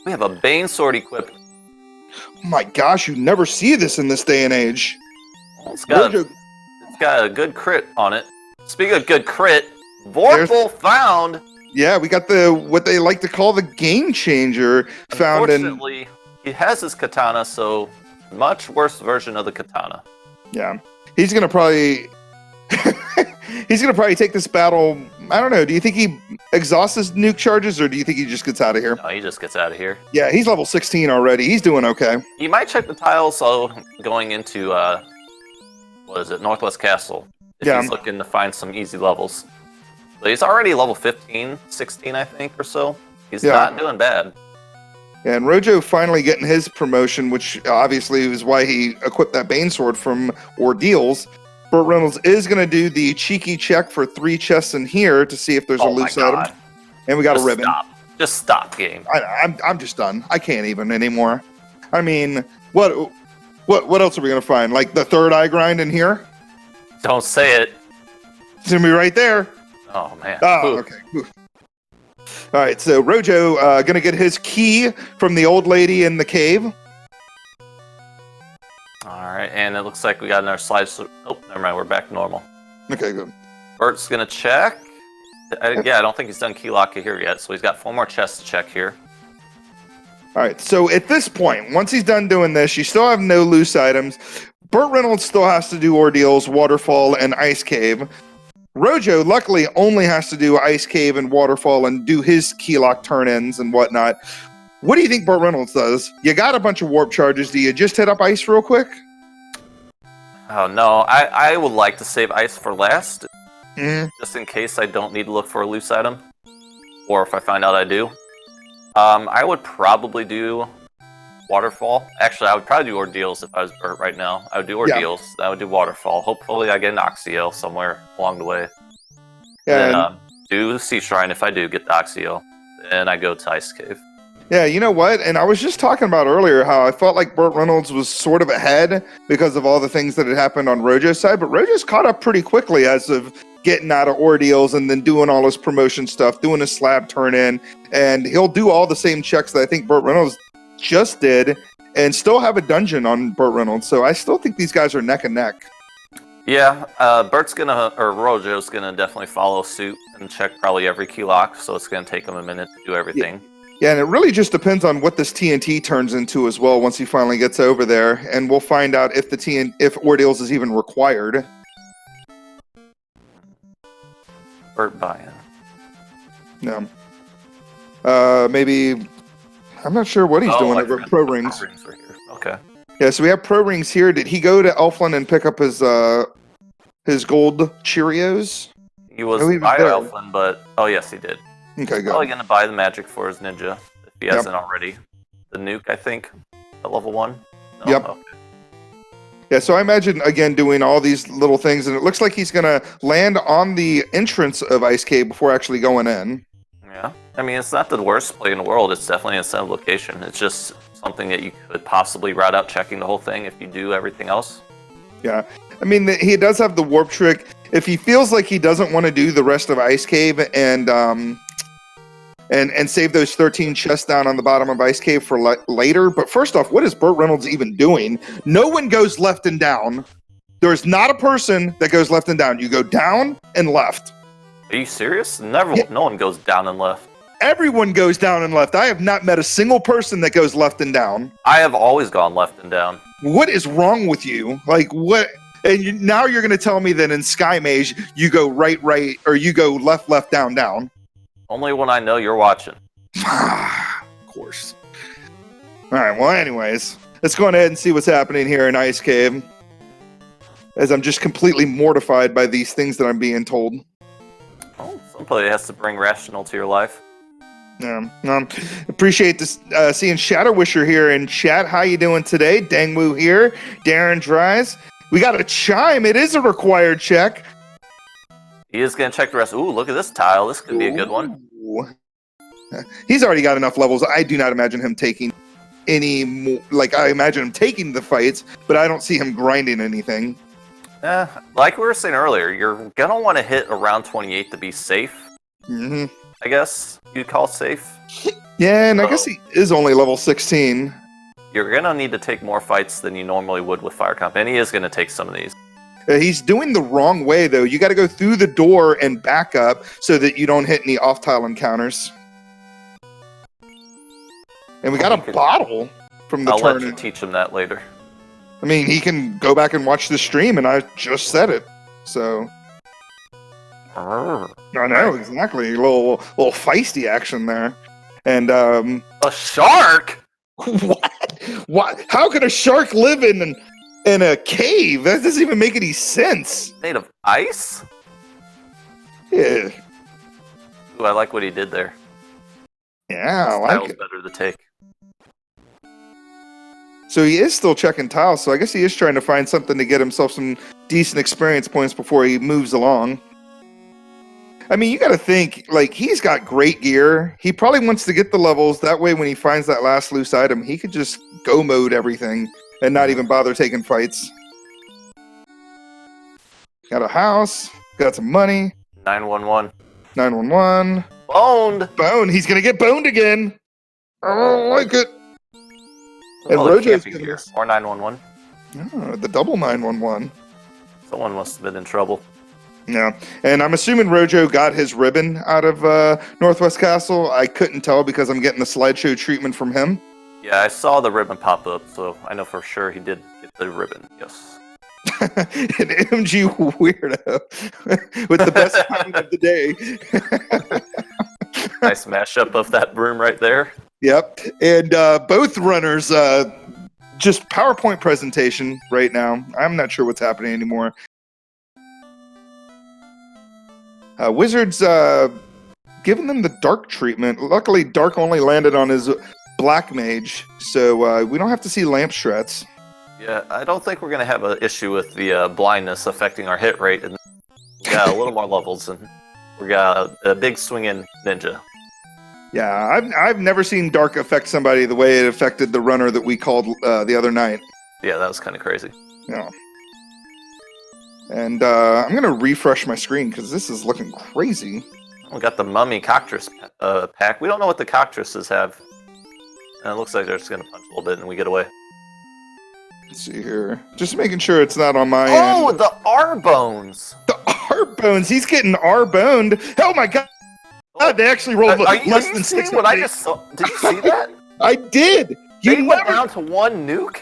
We have a Bane sword equipped. Oh my gosh, you never see this in this day and age. It's got a good crit on it. Speaking of good crit, Vorpal found. Yeah, we got what they like to call the game changer found in. Unfortunately, he has his katana, so much worse version of the katana. Yeah, he's gonna probably take this battle. I don't know. Do you think he exhausts his nuke charges, or do you think he just gets out of here? No, he just gets out of here. Yeah, he's level 16 already. He's doing okay. You might check the tiles, so going into Northwest Castle, if he's looking to find some easy levels. But he's already level 15, 16, I think, or so. He's not doing bad. Yeah, and Rojo finally getting his promotion, which obviously is why he equipped that Bane Sword from Ordeals. BurtReynoldz is going to do the cheeky check for 3 chests in here to see if there's a loose item. And we got a ribbon. Just stop, game. I'm just done. I can't even anymore. I mean, what else are we going to find? Like the third eye grind in here? Don't say it. It's going to be right there. Oh, man. Oh, okay. Oof. All right, so Rojo going to get his key from the old lady in the cave. Alright, and it looks like we got another slide. Oh, never mind, we're back to normal. Okay, good. Bert's gonna check. I don't think he's done key lock here yet, so he's got 4 more chests to check here. Alright, so at this point, once he's done doing this, you still have no loose items. BurtReynoldz still has to do Ordeals, Waterfall, and Ice Cave. Rojo, luckily, only has to do Ice Cave and Waterfall and do his key lock turn-ins and whatnot. What do you think BurtReynoldz does? You got a bunch of warp charges. Do you just hit up Ice real quick? Oh, no. I would like to save Ice for last, just in case I don't need to look for a loose item, or if I find out I do. I would probably do Waterfall. Actually, I would probably do Ordeals if I was Burt right now. I would do Ordeals. I would do Waterfall. Hopefully I get an Oxio somewhere along the way. Yeah. Then do Sea Shrine if I do get the Oxio. Then I go to Ice Cave. Yeah, you know what? And I was just talking about earlier how I felt like BurtReynoldz was sort of ahead because of all the things that had happened on Rojo's side, but Rojo's caught up pretty quickly as of getting out of Ordeals and then doing all his promotion stuff, doing his slab turn-in, and he'll do all the same checks that I think BurtReynoldz just did and still have a dungeon on BurtReynoldz, so I still think these guys are neck and neck. Yeah, Rojo's gonna definitely follow suit and check probably every key lock, so it's gonna take him a minute to do everything. Yeah, and it really just depends on what this TNT turns into as well once he finally gets over there, and we'll find out if if Ordeals is even required. Burt buy-in. No. Maybe I'm not sure what he's doing over at Pro Rings. Right here. Okay. Yeah, so we have Pro Rings here. Did he go to Elfland and pick up his gold Cheerios? He was by Elfland, but yes, he did. Okay, good. Probably gonna buy the magic for his ninja if he hasn't already. The nuke, I think, at level 1. No? Yep. Okay. Yeah, so I imagine again doing all these little things, and it looks like he's gonna land on the entrance of Ice Cave before actually going in. Yeah, I mean it's not the worst play in the world. It's definitely a set location. It's just something that you could possibly route out checking the whole thing if you do everything else. Yeah, I mean he does have the warp trick. If he feels like he doesn't want to do the rest of Ice Cave and save those 13 chests down on the bottom of Ice Cave for later. But first off, what is BurtReynoldz even doing? No one goes left and down. There's not a person that goes left and down. You go down and left. Are you serious? Never. Yeah. No one goes down and left. Everyone goes down and left. I have not met a single person that goes left and down. I have always gone left and down. What is wrong with you? Like, what? And now you're going to tell me that in Sky Mage, you go right, or you go left, down. Only when I know you're watching. Of course. All right, well, anyways, let's go ahead and see what's happening here in Ice Cave, as I'm just completely mortified by these things that I'm being told. Oh, somebody has to bring rational to your life. Yeah, appreciate this, seeing Shadow Wisher here in chat. How you doing today? Dangwoo here, Darren Dries. We got a chime. It is a required check. He is going to check the rest. Ooh, look at this tile. This could be a good one. Ooh. He's already got enough levels. I do not imagine him taking any more. Like, I imagine him taking the fights, but I don't see him grinding anything. Like we were saying earlier, you're going to want to hit around 28 to be safe. Mm-hmm. I guess you'd call safe. Yeah, and I guess he is only level 16. You're going to need to take more fights than you normally would with Fire Comp, and he is going to take some of these. He's doing the wrong way, though. You got to go through the door and back up so that you don't hit any off-tile encounters. And we got a bottle from the I'll tournament. let you teach him that later. I mean, he can go back and watch the stream, and I just said it. So, I know, exactly. A little feisty action there. And, A shark? What? How could a shark live in a cave? That doesn't even make any sense. Made of ice? Yeah. Ooh, I like what he did there. Yeah, I like it. Better to take. So he is still checking tiles, so I guess he is trying to find something to get himself some decent experience points before he moves along. I mean, you got to think, like, he's got great gear. He probably wants to get the levels. That way, when he finds that last loose item, he could just go mode everything and not even bother taking fights. Got a house. Got some money. 911. 911. Boned! Bone. He's going to get boned again. I don't like it. And Oh, Rojo's camping gear. Or 911. Oh, the double 911. Someone must have been in trouble. Yeah, and I'm assuming Rojo got his ribbon out of Northwest Castle. I couldn't tell because I'm getting the slideshow treatment from him. Yeah, I saw the ribbon pop up, so I know for sure he did get the ribbon, yes. An MG weirdo with the best comment of the day. Nice mashup of that room right there. Yep, and both runners just PowerPoint presentation right now. I'm not sure what's happening anymore. Wizards giving them the dark treatment. Luckily, dark only landed on his black mage, so we don't have to see lamp shreds. Yeah, I don't think we're going to have an issue with the blindness affecting our hit rate. And we got a little more levels, and we got a big swinging ninja. Yeah, I've never seen dark affect somebody the way it affected the runner that we called the other night. Yeah, that was kind of crazy. Yeah. And I'm going to refresh my screen because this is looking crazy. We got the mummy cockatrice pack. We don't know what the cockatrices have. And it looks like they're just going to punch a little bit and we get away. Let's see here. Just making sure it's not on my end. Oh, the R-bones! The R-bones! He's getting R-boned! Oh my god! Oh, they actually rolled less than 6. What I just saw? Did you see that? I did! They went down to 1 nuke?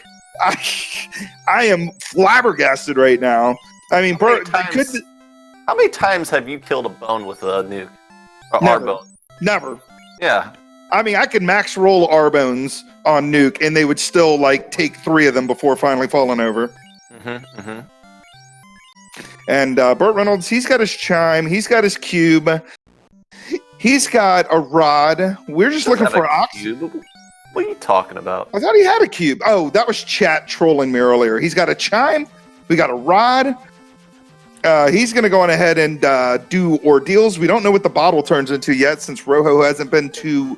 I am flabbergasted right now. I mean, how many times have you killed a bone with a nuke? Or R-bone? Never. Yeah. I mean, I could max roll R-bones on nuke, and they would still, like, take 3 of them before finally falling over. Mm-hmm, mm-hmm. And BurtReynoldz, he's got his chime, he's got his cube, he's got a rod. We're just looking for cube. What are you talking about? I thought he had a cube. Oh, that was chat trolling me earlier. He's got a chime, we got a rod. He's going to go on ahead and do ordeals. We don't know what the bottle turns into yet since Rojo hasn't been to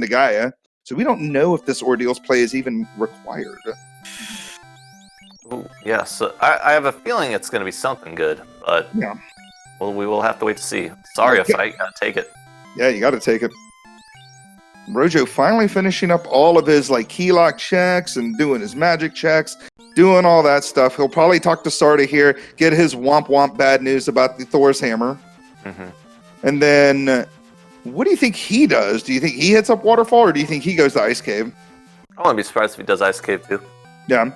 Gaia. So we don't know if this ordeals play is even required. Ooh, yeah, so I have a feeling it's going to be something good, but yeah. Well, we will have to wait to see. Sorry, if I gotta take it. Yeah, you got to take it. Rojo finally finishing up all of his like key lock checks and doing his magic checks, doing all that stuff. He'll probably talk to Sarda here, get his womp womp bad news about the Thor's hammer. Mm-hmm. And then, what do you think he does? Do you think he hits up Waterfall, or do you think he goes to Ice Cave? I wouldn't be surprised if he does Ice Cave too. Yeah.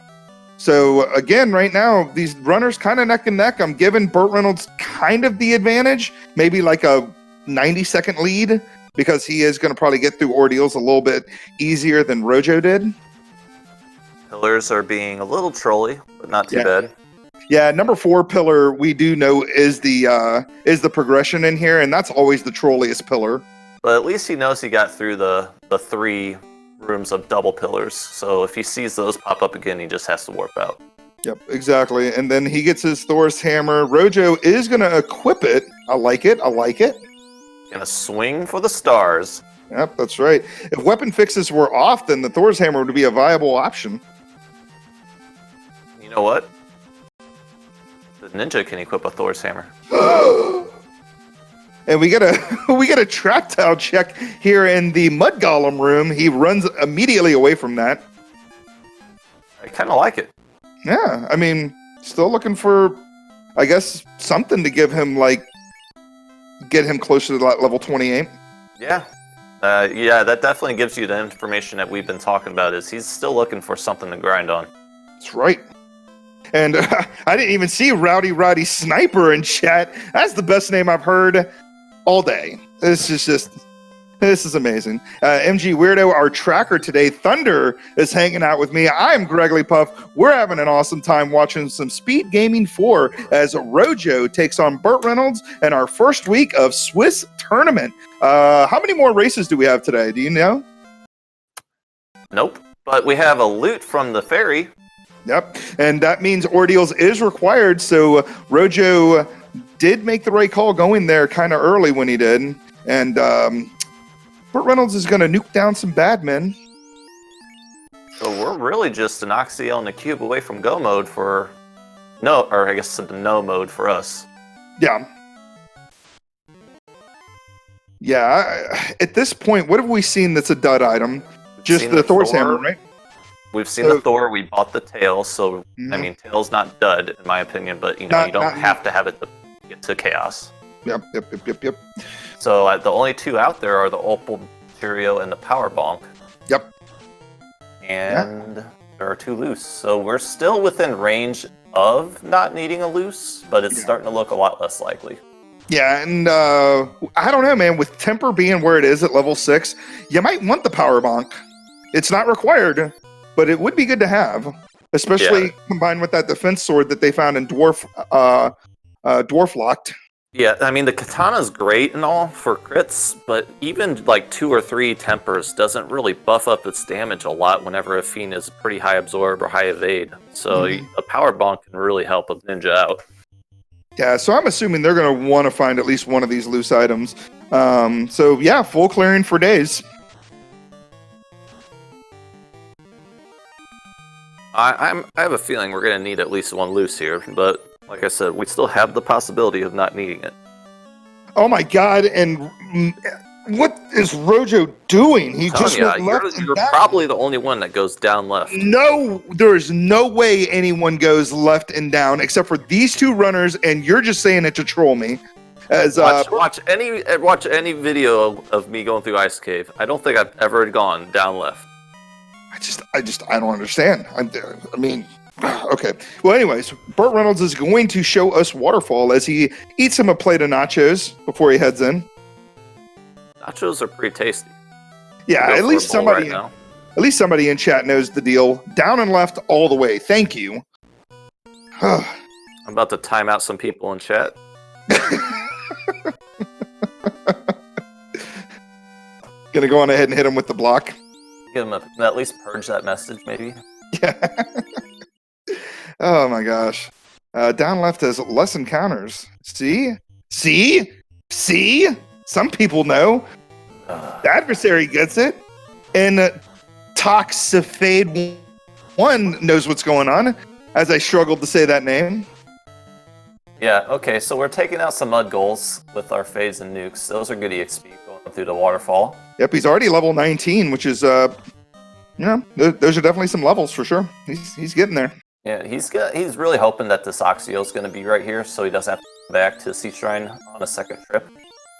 So again, right now, these runners kind of neck and neck. I'm giving BurtReynoldz kind of the advantage, maybe like a 90-second lead, because he is going to probably get through ordeals a little bit easier than Rojo did. Pillars are being a little trolly, but not too bad. Yeah, number 4 pillar we do know is the progression in here, and that's always the trolliest pillar. But at least he knows he got through the 3 rooms of double pillars. So if he sees those pop up again, he just has to warp out. Yep, exactly. And then he gets his Thor's hammer. Rojo is going to equip it. I like it. Gonna swing for the stars. Yep, that's right. If weapon fixes were off, then the Thor's hammer would be a viable option. You know what? The ninja can equip a Thor's hammer. And we get a tractile check here in the mud golem room. He runs immediately away from that. I kind of like it. Yeah, I mean, still looking for, I guess, something to give him, like, get him closer to that level 28. Yeah. Yeah, that definitely gives you the information that we've been talking about, is he's still looking for something to grind on. That's right. And I didn't even see Rowdy Roddy Sniper in chat. That's the best name I've heard all day. This is amazing. MG Weirdo, our tracker today, Thunder, is hanging out with me. I'm Gregory Puff. We're having an awesome time watching some Speed Gaming 4 as Rojo takes on BurtReynoldz in our first week of Swiss Tournament. How many more races do we have today? Do you know? Nope. But we have a loot from the ferry. Yep. And that means Ordeals is required. So Rojo did make the right call going there kind of early when he did. And BurtReynoldz is going to nuke down some bad men. So we're really just an Oxyel and a cube away from go mode for no, or I guess the no mode for us. Yeah. Yeah. At this point, what have we seen that's a dud item? Just the Thor's hammer, right? We've seen the Thor. We bought the tail, so I mean, tail's not dud in my opinion, but you don't have to have it to get to chaos. Yep. So the only two out there are the Opal Cheerio and the Power Bonk. Yep. And there are two loose. So we're still within range of not needing a loose, but it's starting to look a lot less likely. Yeah, and I don't know, man. With Temper being where it is at level 6, you might want the Power Bonk. It's not required, but it would be good to have, especially combined with that defense sword that they found in Dwarf Locked. Yeah, I mean, the katana's great and all for crits, but even like 2 or 3 tempers doesn't really buff up its damage a lot whenever a fiend is pretty high absorb or high evade. So a power bonk can really help a ninja out. Yeah, so I'm assuming they're going to want to find at least one of these loose items. So yeah, full clearing for days. I have a feeling we're going to need at least one loose here, but like I said, we still have the possibility of not needing it. Oh my god, and what is Rojo doing? He just went left you're probably the only one that goes down left. No, there is no way anyone goes left and down except for these two runners, and you're just saying it to troll me. As watch any video of me going through Ice Cave. I don't think I've ever gone down left. I don't understand. I mean, okay. Well, anyways, BurtReynoldz is going to show us Waterfall as he eats him a plate of nachos before he heads in. Nachos are pretty tasty. Yeah, at least somebody in chat knows the deal. Down and left all the way. Thank you. I'm about to time out some people in chat. Gonna go on ahead and hit him with the block. Give him at least purge that message, maybe. Yeah. Oh my gosh. Down left has less encounters. See? Some people know. The adversary gets it. And Toxifade 1 knows what's going on, as I struggled to say that name. Yeah, okay, so we're taking out some mud goals with our fades and nukes. Those are good EXP going through the waterfall. Yep, he's already level 19, which is, those are definitely some levels for sure. He's getting there. Yeah, he's really hoping that this Oxio is going to be right here, so he doesn't have to come back to Sea Shrine on a second trip.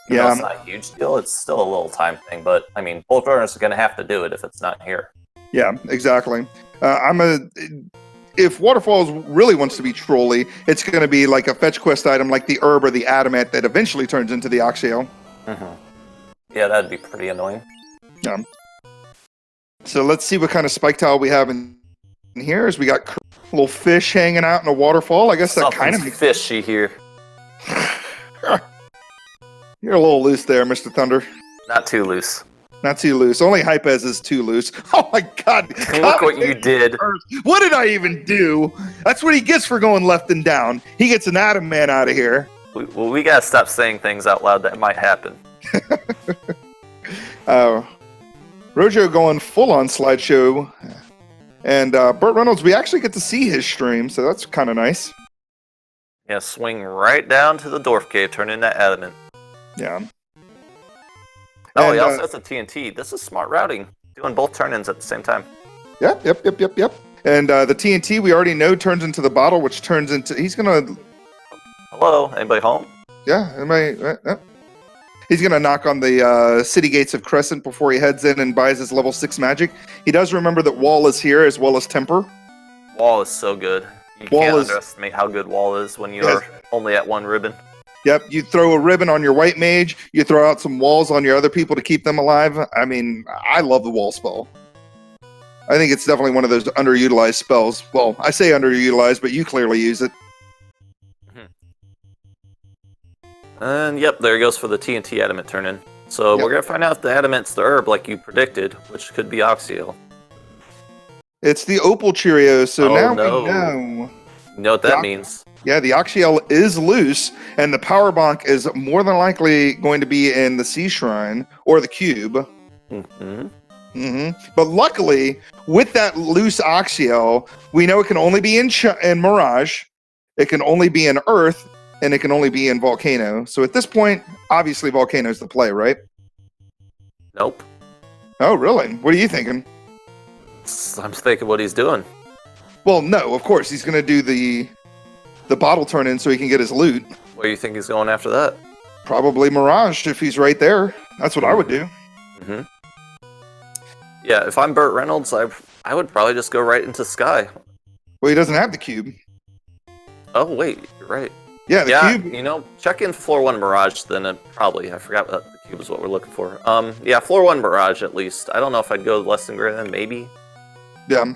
It's not a huge deal. It's still a little time thing, but I mean, both runners are going to have to do it if it's not here. Yeah, exactly. If Waterfalls really wants to be trolly, it's going to be like a fetch quest item like the herb or the adamant that eventually turns into the Oxio. Mm-hmm. Yeah, that'd be pretty annoying. Yeah. So let's see what kind of spike tile we have in here. As we got a little fish hanging out in a waterfall. I guess that kind of fishy here. You're a little loose there, Mr. Thunder. Not too loose. Not too loose. Only Hypez is too loose. Oh my god. Look what you did. What did I even do? That's what he gets for going left and down. He gets an Adamant out of here. We gotta stop saying things out loud that might happen. Rojo going full on slideshow. And BurtReynoldz, we actually get to see his stream, so that's kind of nice. Yeah, swing right down to the Dwarf Cave, turn in that Adamant. Yeah. Oh, And, he also has a TNT. This is smart routing. Doing both turn-ins at the same time. Yep. And the TNT we already know turns into the bottle, which turns into... He's going to... Hello? Anybody home? Yeah, he's going to knock on the city gates of Crescent before he heads in and buys his level 6 magic. He does remember that Wall is here as well as Temper. Wall is so good. You can't underestimate how good Wall is when you're only at 1 ribbon. Yep, you throw a ribbon on your white mage, you throw out some walls on your other people to keep them alive. I mean, I love the Wall spell. I think it's definitely one of those underutilized spells. Well, I say underutilized, but you clearly use it. And yep, there he goes for the TNT Adamant turn-in. So we're going to find out if the Adamant's the herb like you predicted, which could be Oxio. It's the Opal Cheerio, so now no. we know. You know what that means. Yeah, the Oxiel is loose, and the Power Bonk is more than likely going to be in the Sea Shrine or the Cube. But luckily, with that loose Oxiel, we know it can only be in Mirage, it can only be in Earth, and it can only be in Volcano. So at this point, obviously Volcano's the play, right? Nope. Oh, really? What are you thinking? I'm thinking what he's doing. Well, no, of course. He's going to do the bottle turn-in so he can get his loot. Where do you think he's going after that? Probably Mirage if he's right there. That's what I would do. Yeah, if I'm BurtReynoldz, I would probably just go right into Sky. Well, he doesn't have the cube. Oh, wait, you're right. Yeah, the cube. You know, check in floor 1 Mirage, then I forgot that the cube is what we're looking for. Yeah, floor 1 Mirage at least. I don't know if I'd go less than greater than, maybe. Yeah.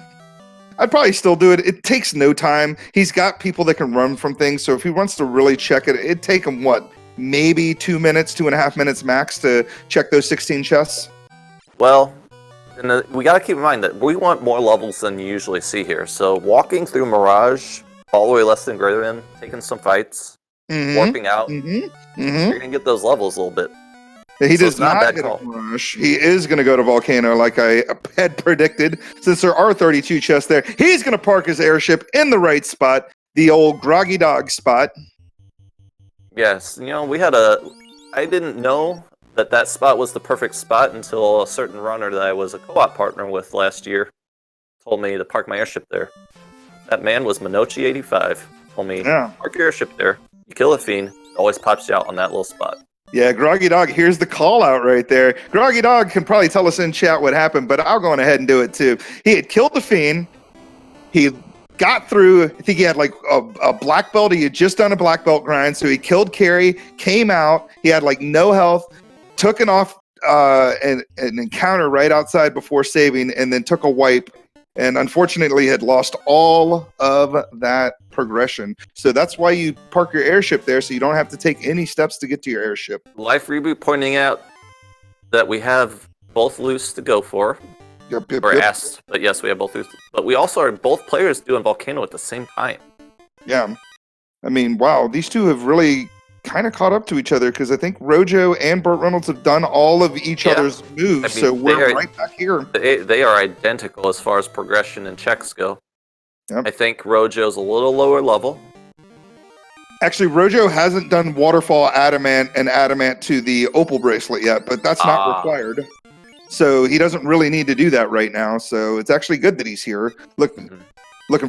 I'd probably still do it. It takes no time. He's got people that can run from things, so if he wants to really check it, it'd take him, maybe 2 minutes, 2.5 minutes max to check those 16 chests? Well, we gotta keep in mind that we want more levels than you usually see here, so walking through Mirage, all the way less than greater than, taking some fights, warping out, you're gonna get those levels a little bit. He does not get a Mirage. He is going to go to Volcano like I had predicted. Since there are 32 chests there, he's going to park his airship in the right spot, the old groggy dog spot. Yes, you know, I didn't know that spot was the perfect spot until a certain runner that I was a co-op partner with last year told me to park my airship there. That man was Minochi85. Told me, park your airship there. You kill a fiend, it always pops you out on that little spot. Yeah, Groggy Dog, here's the call out right there. Groggy Dog can probably tell us in chat what happened, but I'll go on ahead and do it too. He had killed the fiend. He got through, I think he had like a black belt. He had just done a black belt grind, so he killed Carrie, came out. He had like no health, took an encounter right outside before saving, and then took a wipe. And unfortunately had lost all of that progression. So that's why you park your airship there, so you don't have to take any steps to get to your airship. Life Reboot pointing out that we have both loose to go for. Yep. Asked, but yes, we have both loose. But we also are both players doing Volcano at the same time. Yeah. I mean, wow, these two have really kind of caught up to each other, because I think Rojo and BurtReynoldz have done all of each other's moves, so we're right back here. They are identical as far as progression and checks go. Yep. I think Rojo's a little lower level. Actually, Rojo hasn't done Waterfall Adamant and Adamant to the Opal bracelet yet, but that's not required. So he doesn't really need to do that right now, so it's actually good that he's here, looking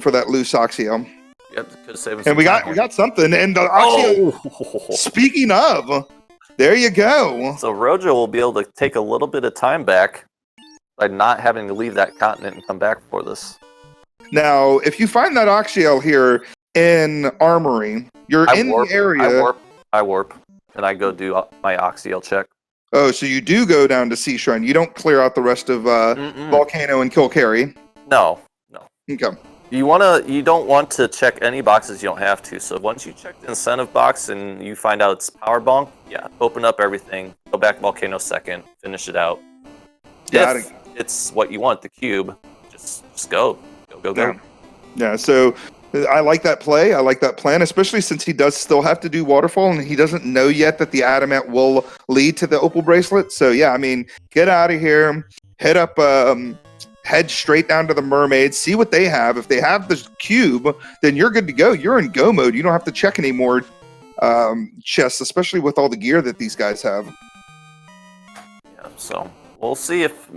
for that loose Oxio. Yep, could save us. And we got something. And the Oxio, speaking of, there you go. So Rojo will be able to take a little bit of time back by not having to leave that continent and come back for this. Now, if you find that Oxio here in Armory, you're in the area. I warp, and I go do my Oxio check. Oh, so you do go down to Sea Shrine. You don't clear out the rest of Volcano and kill Carrie. No. Okay. You don't want to check any boxes you don't have to. So once you check the incentive box and you find out it's power bonk, open up everything, go back Volcano second, finish it out. if it's what you want, the cube, just go. Go. Yeah, so I like that play. I like that plan, especially since he does still have to do waterfall, and he doesn't know yet that the adamant will lead to the opal bracelet. So yeah, I mean, get out of here, head straight down to the mermaids, see what they have. If they have the cube, then you're good to go. You're in go mode. You don't have to check any more chests, especially with all the gear that these guys have. Yeah, so we'll see if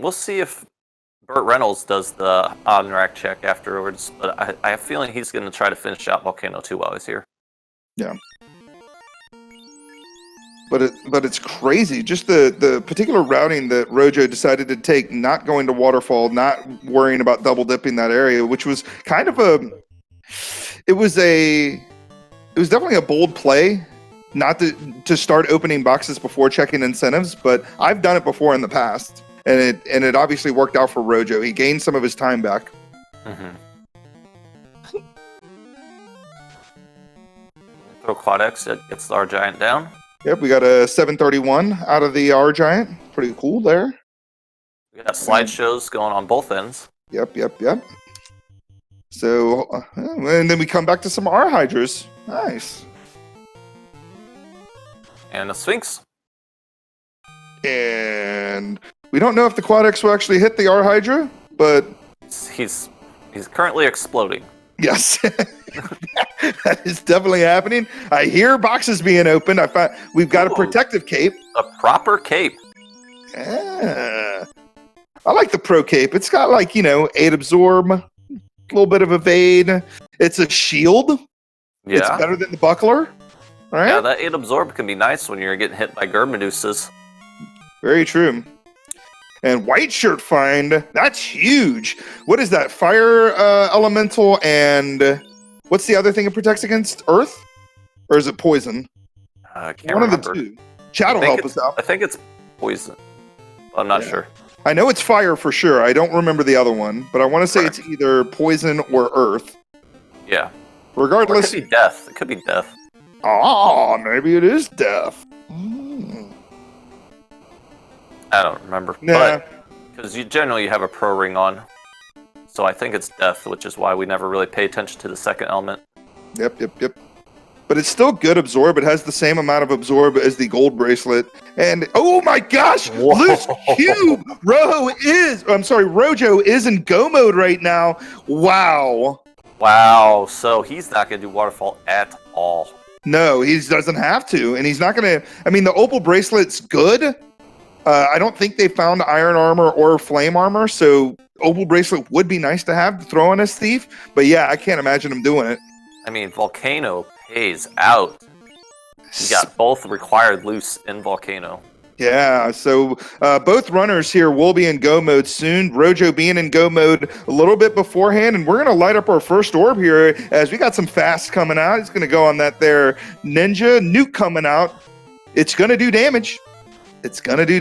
BurtReynoldz does the on-rack check afterwards, but I have a feeling he's going to try to finish out Volcano 2 while he's here. Yeah. But it's crazy. Just the particular routing that Rojo decided to take, not going to waterfall, not worrying about double dipping that area, which was kind of it was definitely a bold play, not to start opening boxes before checking incentives, but I've done it before in the past. And it obviously worked out for Rojo. He gained some of his time back. Mm-hmm. Throw Quad X, that gets the R Giant down. Yep, we got a 731 out of the R Giant. Pretty cool there. We got slideshows going on both ends. Yep. So, and then we come back to some R Hydras. Nice. And a Sphinx. And we don't know if the Quad X will actually hit the R Hydra, but he's currently exploding. Yes, that is definitely happening. I hear boxes being opened. We've got a protective cape. A proper cape. Yeah. I like the pro cape. It's got 8 absorb, a little bit of evade. It's a shield. Yeah. It's better than the buckler. All right. Yeah, that 8 absorb can be nice when you're getting hit by Gurmedusas. Very true. And white shirt find, that's huge. What is that? Fire elemental, and what's the other thing it protects against? Earth? Or is it poison? I can't One remember. of the two. Chad will help us out. I think it's poison. I'm not sure. I know it's fire for sure. I don't remember the other one, but I want to say it's either poison or earth. Yeah. Regardless. Or it could be death. It could be death. Oh, maybe it is death. I don't remember. Nah. But because you generally have a pro ring on. So I think it's death, which is why we never really pay attention to the second element. Yep. But it's still good absorb. It has the same amount of absorb as the gold bracelet. And oh my gosh, loose cube. Rojo is in go mode right now. Wow. So he's not going to do waterfall at all. No, he doesn't have to. And he's not going to. I mean, the opal bracelet's good. I don't think they found iron armor or flame armor, so opal bracelet would be nice to have to throw on his thief. But yeah, I can't imagine him doing it. I mean, Volcano pays out. You got both required loose in Volcano. Yeah, so both runners here will be in go mode soon. Rojo being in go mode a little bit beforehand, and we're going to light up our first orb here as we got some fast coming out. It's going to go on that there ninja nuke coming out. It's going to do damage. It is going to do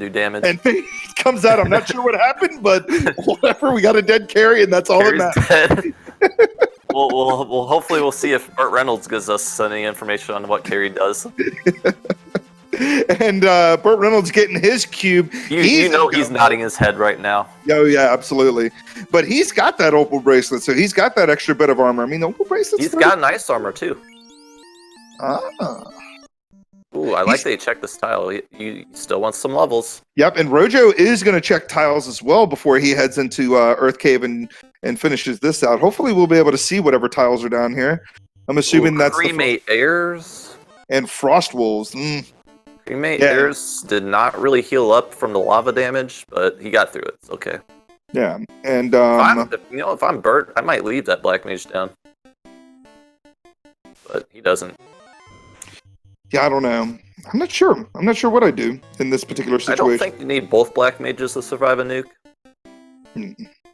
damage. And it comes out. I'm not sure what happened, but whatever. We got a dead carry, and that's all that matters. We'll hopefully we'll see if BurtReynoldz gives us any information on what carry does. And BurtReynoldz getting his cube. He's nodding his head right now. Oh yeah, absolutely. But he's got that opal bracelet, so he's got that extra bit of armor. I mean, the opal bracelet. He's got nice armor too. Ah. Ooh, I like that he checked this tile. He still wants some levels. Yep, and Rojo is going to check tiles as well before he heads into Earth Cave and finishes this out. Hopefully we'll be able to see whatever tiles are down here. I'm assuming that's Cremate Airs. And Frost Wolves. Cremate Airs did not really heal up from the lava damage, but he got through it. It's okay. Yeah, and if I'm Burt, I might leave that Black Mage down. But he doesn't. Yeah, I don't know. I'm not sure what I do in this particular situation. I don't think you need both Black Mages to survive a nuke.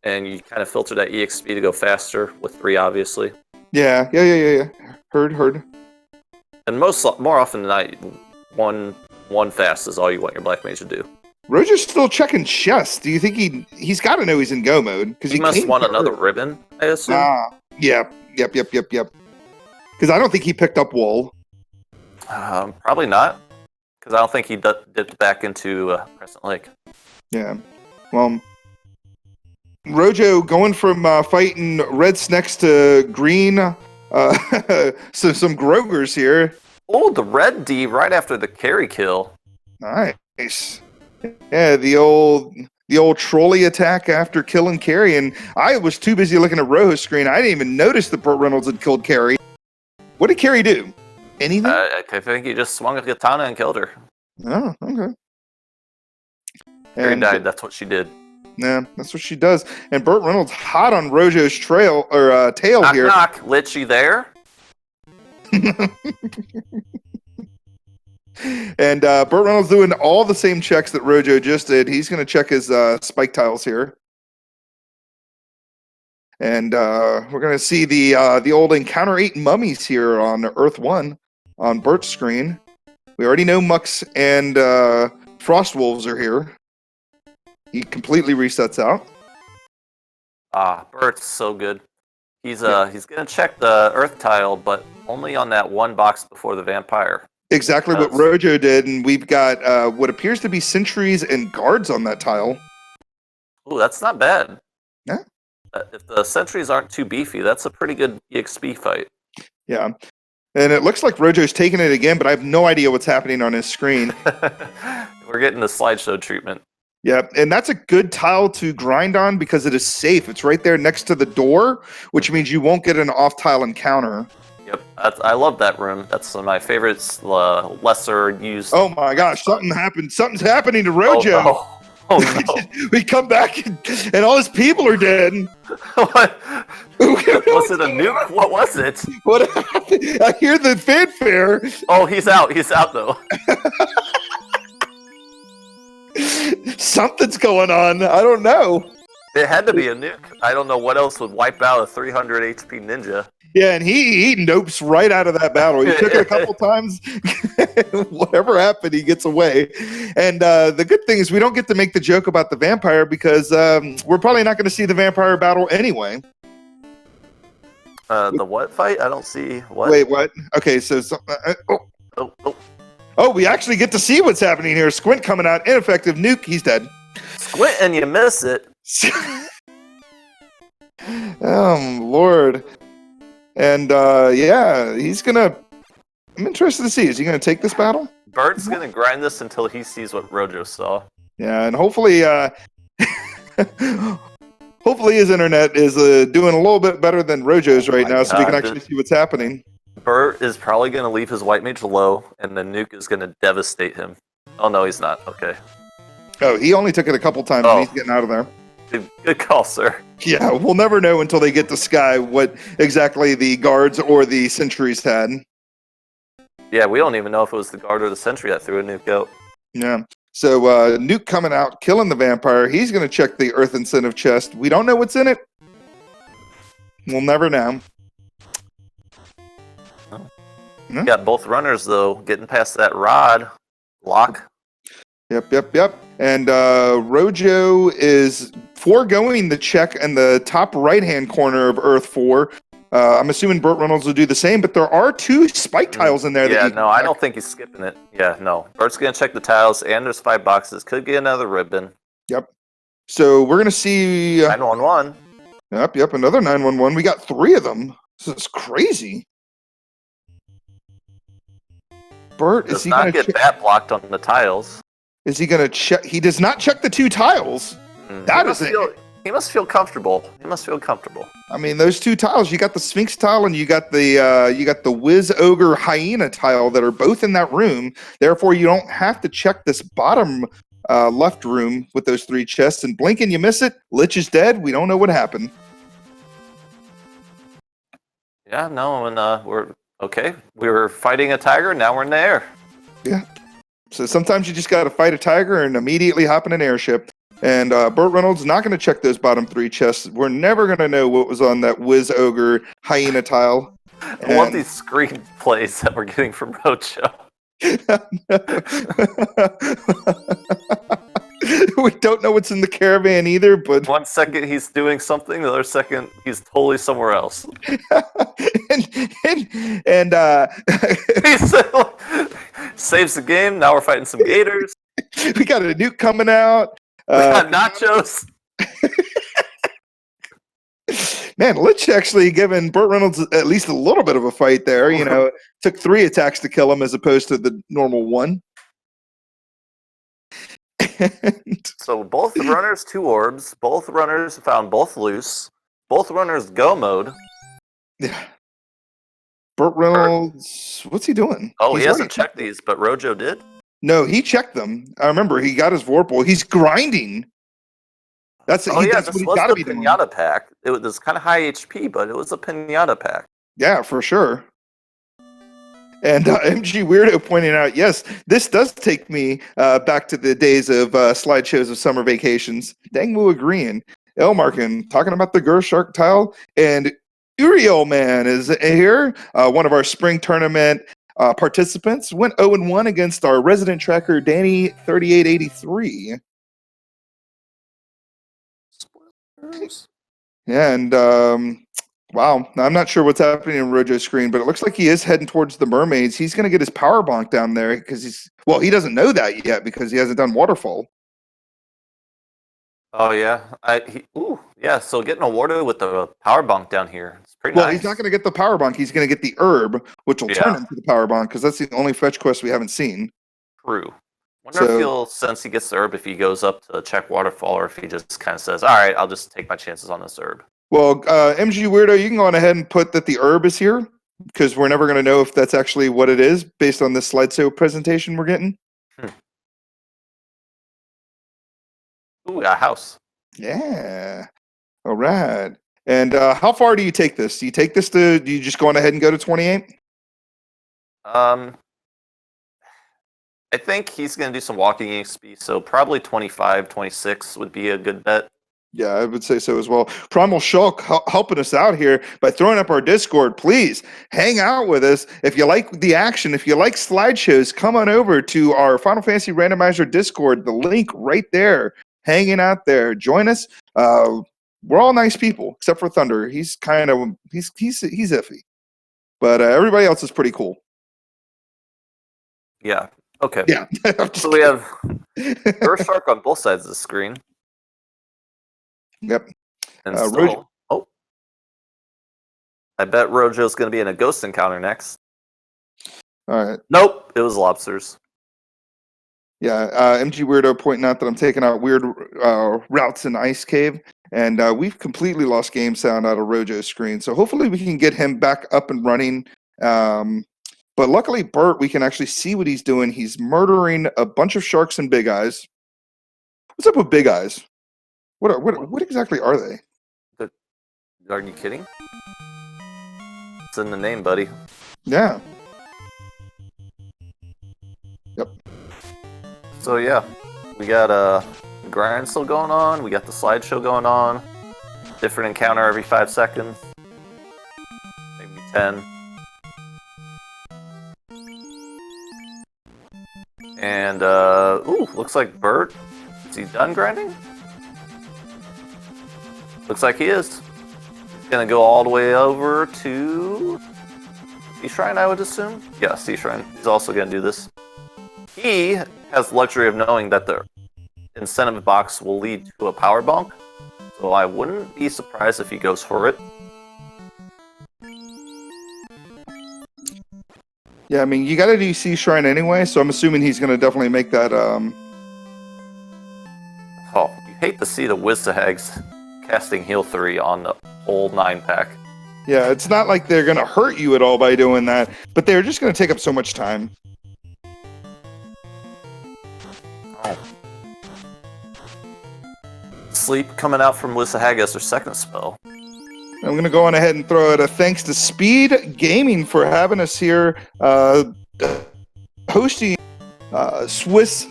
And you kind of filter that EXP to go faster with 3, obviously. Yeah. Heard. And more often than not, one fast is all you want your Black Mage to do. Roger's still checking chests. Do you think he's got to know he's in go mode? Because he must want another ribbon, I assume. Yep. Because I don't think he picked up wool. Probably not, because I don't think he dipped back into Crescent Lake. Yeah. Well, Rojo going from fighting red snakes to green. So some Grogers here. Oh, the red D right after the carry kill. Nice. Yeah, the old trolley attack after killing Carrie, and I was too busy looking at Rojo's screen. I didn't even notice that BurtReynoldz had killed Carrie. What did Carrie do? Anything? I think he just swung a katana and killed her. Oh, okay. Carrie died. That's what she did. Yeah, that's what she does. And BurtReynoldz hot on Rojo's tail Knock, here. knock. Lich, you there? And BurtReynoldz doing all the same checks that Rojo just did. He's going to check his spike tiles here. And we're going to see the old Encounter 8 mummies here on Earth 1 on Burt's screen. We already know Mux and Frost Wolves are here. He completely resets out. Burt's so good. He's gonna check the Earth tile, but only on that one box before the vampire. Exactly what Rojo did, and we've got what appears to be sentries and guards on that tile. Ooh, that's not bad. Yeah. If the sentries aren't too beefy, that's a pretty good EXP fight. Yeah. And it looks like Rojo's taking it again, but I have no idea what's happening on his screen. We're getting the slideshow treatment. Yeah, and that's a good tile to grind on because it is safe. It's right there next to the door, which means you won't get an off-tile encounter. Yep, I love that room. That's my favorite, lesser used. Oh my gosh, something happened. Something's happening to Rojo. Oh no. We come back and all his people are dead. What? Was it a nuke? What was it? What happened? I hear the fanfare. Oh, he's out. He's out though. Something's going on. I don't know. It had to be a nuke. I don't know what else would wipe out a 300 HP ninja. Yeah, and he nopes right out of that battle. He took it a couple times. Whatever happened, he gets away. And the good thing is we don't get to make the joke about the vampire because we're probably not going to see the vampire battle anyway. The what fight? I don't see what. Wait, what? Okay, so oh, we actually get to see what's happening here. Squint coming out, ineffective nuke. He's dead. Squint and you miss it. Oh, Lord. And, yeah, he's going to... I'm interested to see. Is he going to take this battle? Burt's going to grind this until he sees what Rojo saw. Yeah, and hopefully... hopefully his internet is doing a little bit better than Rojo's right now, so we can actually see what's happening. Burt is probably going to leave his white mage low, and the nuke is going to devastate him. Oh, no, he's not. Okay. Oh, he only took it a couple times, and he's getting out of there. Good call, sir. Yeah, we'll never know until they get to Sky what exactly the guards or the sentries had. Yeah, we don't even know if it was the guard or the sentry that threw a nuke out. Yeah. So, nuke coming out, killing the vampire. He's going to check the Earth Incentive chest. We don't know what's in it. We'll never know. You got both runners, though, getting past that rod lock. Yep. And Rojo is foregoing the check in the top right-hand corner of Earth 4. I'm assuming BurtReynoldz will do the same, but there are 2 spike tiles in there. Yeah, no, I don't think he's skipping it. Yeah, no. Burt's going to check the tiles, and there's 5 boxes. Could get another ribbon. Yep. So we're going to see... 911. Yep, another 911. We got 3 of them. This is crazy. Burt, is he going to get that blocked on the tiles? Is he going to check? He does not check the 2 tiles. That is it. He must feel comfortable. I mean, those 2 tiles. You got the Sphinx tile and you got the Wiz Ogre Hyena tile that are both in that room. Therefore, you don't have to check this bottom left room with those 3 chests. And blink and you miss it. Lich is dead. We don't know what happened. Yeah, no, and we're okay. We were fighting a tiger. Now we're in the air. Yeah. So sometimes you just got to fight a tiger and immediately hop in an airship. And BurtReynoldz not going to check those bottom 3 chests. We're never going to know what was on that Wiz Ogre Hyena tile. I love these screenplays that we're getting from Rojo. We don't know what's in the caravan either, but... One second he's doing something, the other second he's totally somewhere else. and he saves the game, now we're fighting some gators. We got a nuke coming out. Nachos. Man, Lich actually giving BurtReynoldz at least a little bit of a fight there. You know, took 3 attacks to kill him as opposed to the normal 1. So both runners 2 orbs. Both runners found both loose. Both runners go mode. Yeah. BurtReynoldz, what's he doing? Oh, he hasn't checked these, but Rojo did? No, he checked them. I remember he got his Vorpal. He's grinding. That's what this he's was got to the be doing. Pinata pack. It was kind of high HP, but it was a Pinata pack. Yeah, for sure. And MG Weirdo pointing out, yes, this does take me back to the days of slideshows of summer vacations. Dangmu agreeing. Elmarkin talking about the Gershark tile. And Uriel Man is here, one of our spring tournament participants. Went 0-1 against our resident tracker, Danny3883. Yeah, and wow, I'm not sure what's happening in Rojo's screen, but it looks like he is heading towards the mermaids. He's going to get his power bonk down there because he doesn't know that yet because he hasn't done waterfall. Oh yeah, so getting awarded with the power bonk down here. It's pretty nice. He's not going to get the power bonk. He's going to get the herb, which will turn into the power bonk because that's the only fetch quest we haven't seen. True. Wonder if since he gets the herb, if he goes up to check waterfall, or if he just kind of says, "All right, I'll just take my chances on this herb." Well, MG Weirdo, you can go on ahead and put that the herb is here because we're never going to know if that's actually what it is based on this slideshow presentation we're getting. Ooh, a house. Yeah. All right. And how far do you take this? Do you take this do you just go on ahead and go to 28? I think he's going to do some walking XP, so probably 25, 26 would be a good bet. Yeah, I would say so as well. Primal Shulk helping us out here by throwing up our Discord. Please hang out with us. If you like the action, if you like slideshows, come on over to our Final Fantasy Randomizer Discord. The link right there. Hanging out there. Join us. We're all nice people, except for Thunder. He's kind of he's iffy. But everybody else is pretty cool. Yeah. Okay. Yeah. So we have Gershark on both sides of the screen. Yep. And I bet Rojo's going to be in a ghost encounter next. All right. Nope, it was lobsters. Yeah, MG Weirdo pointing out that I'm taking out weird routes in Ice Cave, and we've completely lost game sound out of Rojo's screen. So hopefully we can get him back up and running. But luckily, Burt, we can actually see what he's doing. He's murdering a bunch of sharks and big eyes. What's up with big eyes? What exactly are they? Are you kidding? It's in the name, buddy. Yeah. Yep. So yeah, we got a grind still going on. We got the slideshow going on. Different encounter every 5 seconds. Maybe 10. And looks like Burt. Is he done grinding? Looks like he is. He's gonna go all the way over to Sea Shrine, I would assume. Yeah, Sea Shrine. He's also gonna do this. He has the luxury of knowing that the incentive box will lead to a power bonk, so I wouldn't be surprised if he goes for it. Yeah, I mean, you got to do Sea Shrine anyway, so I'm assuming he's going to definitely make that. Oh, you hate to see the Wizzahags casting Heal 3 on the whole 9-pack. Yeah, it's not like they're going to hurt you at all by doing that, but they're just going to take up so much time. Oh. Sleep coming out from Wizahag as their second spell. I'm going to go on ahead and throw it a thanks to Speed Gaming for having us here, hosting Swiss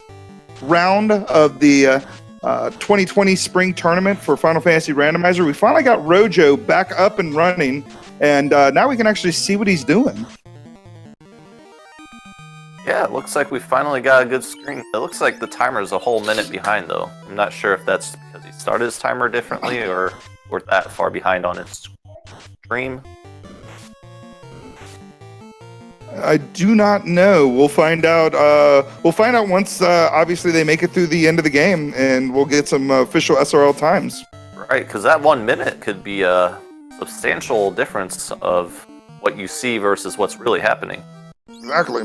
round of the 2020 spring tournament for Final Fantasy Randomizer. We finally got Rojo back up and running, and now we can actually see what he's doing. Yeah, it looks like we finally got a good screen. It looks like the timer is a whole minute behind, though. I'm not sure if that's because he started his timer differently or we're that far behind on his stream. I do not know. We'll find out. We'll find out once, obviously, they make it through the end of the game, and we'll get some official SRL times. Right, because that 1 minute could be a substantial difference of what you see versus what's really happening. Exactly.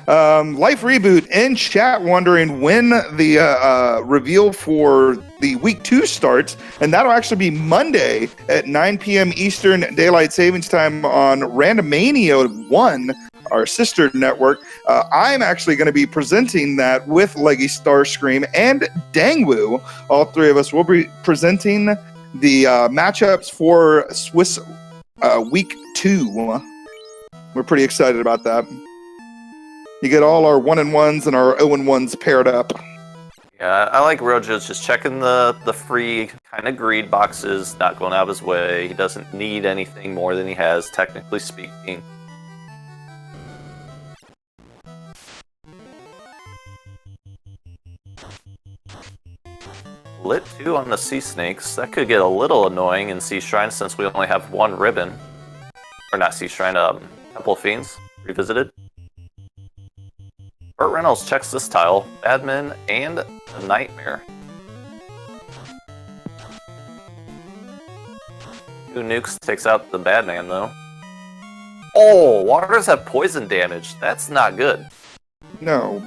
Life Reboot in chat wondering when the reveal for the week 2 starts, and that'll actually be Monday at 9 p.m. Eastern Daylight Savings Time on Randomizer 1, our sister network. I'm actually going to be presenting that with Leggy Starscream and Dangwoo. All three of us will be presenting the matchups for Swiss week 2. We're pretty excited about that. You get all our 1-1s and our 0-1s paired up. Yeah, I like Rojo's just checking the free kind of greed boxes, not going out of his way. He doesn't need anything more than he has, technically speaking. Lit 2 on the Sea Snakes. That could get a little annoying in Sea Shrine since we only have 1 ribbon. Or not Sea Shrine, Temple of Fiends Revisited. BurtReynoldz checks this tile, Badman, and a Nightmare. 2 nukes takes out the Badman, though. Oh, waters have poison damage. That's not good. No,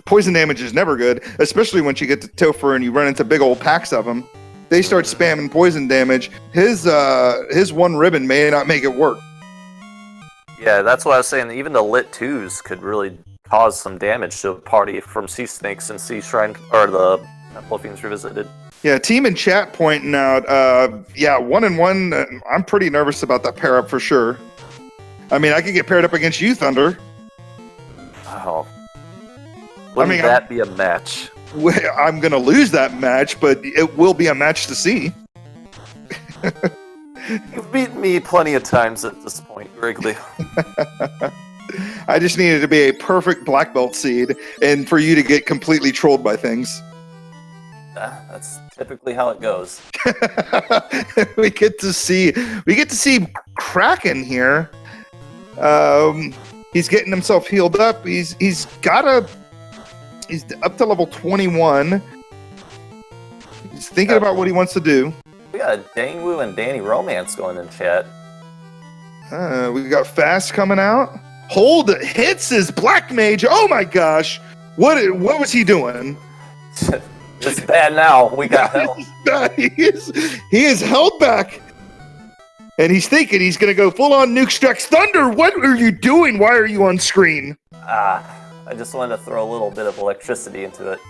poison damage is never good, especially once you get to Topher and you run into big old packs of them. They start spamming poison damage. His 1 ribbon may not make it work. Yeah, that's what I was saying. Even the Lit 2s could really cause some damage to a party from Sea Snakes and Sea Shrine, or the Temple of Fiends Revisited. Yeah, team in chat pointing out, 1-1, I'm pretty nervous about that pair up for sure. I mean, I could get paired up against you, Thunder. Oh. Wouldn't that be a match? I'm going to lose that match, but it will be a match to see. You've beaten me plenty of times at this point, Wrigley. I just needed to be a perfect black belt seed and for you to get completely trolled by things. That's typically how it goes. we get to see Kraken here. He's getting himself healed up. He's up to level 21. He's thinking about what he wants to do. We got Dangwoo and Danny Romance going in chat. We got Fast coming out. Hold hits his Black Mage. Oh my gosh. What was he doing? It's bad now. We got held. He is held back. And he's thinking he's going to go full on Nuke Strikes. Thunder, what are you doing? Why are you on screen? I just wanted to throw a little bit of electricity into it.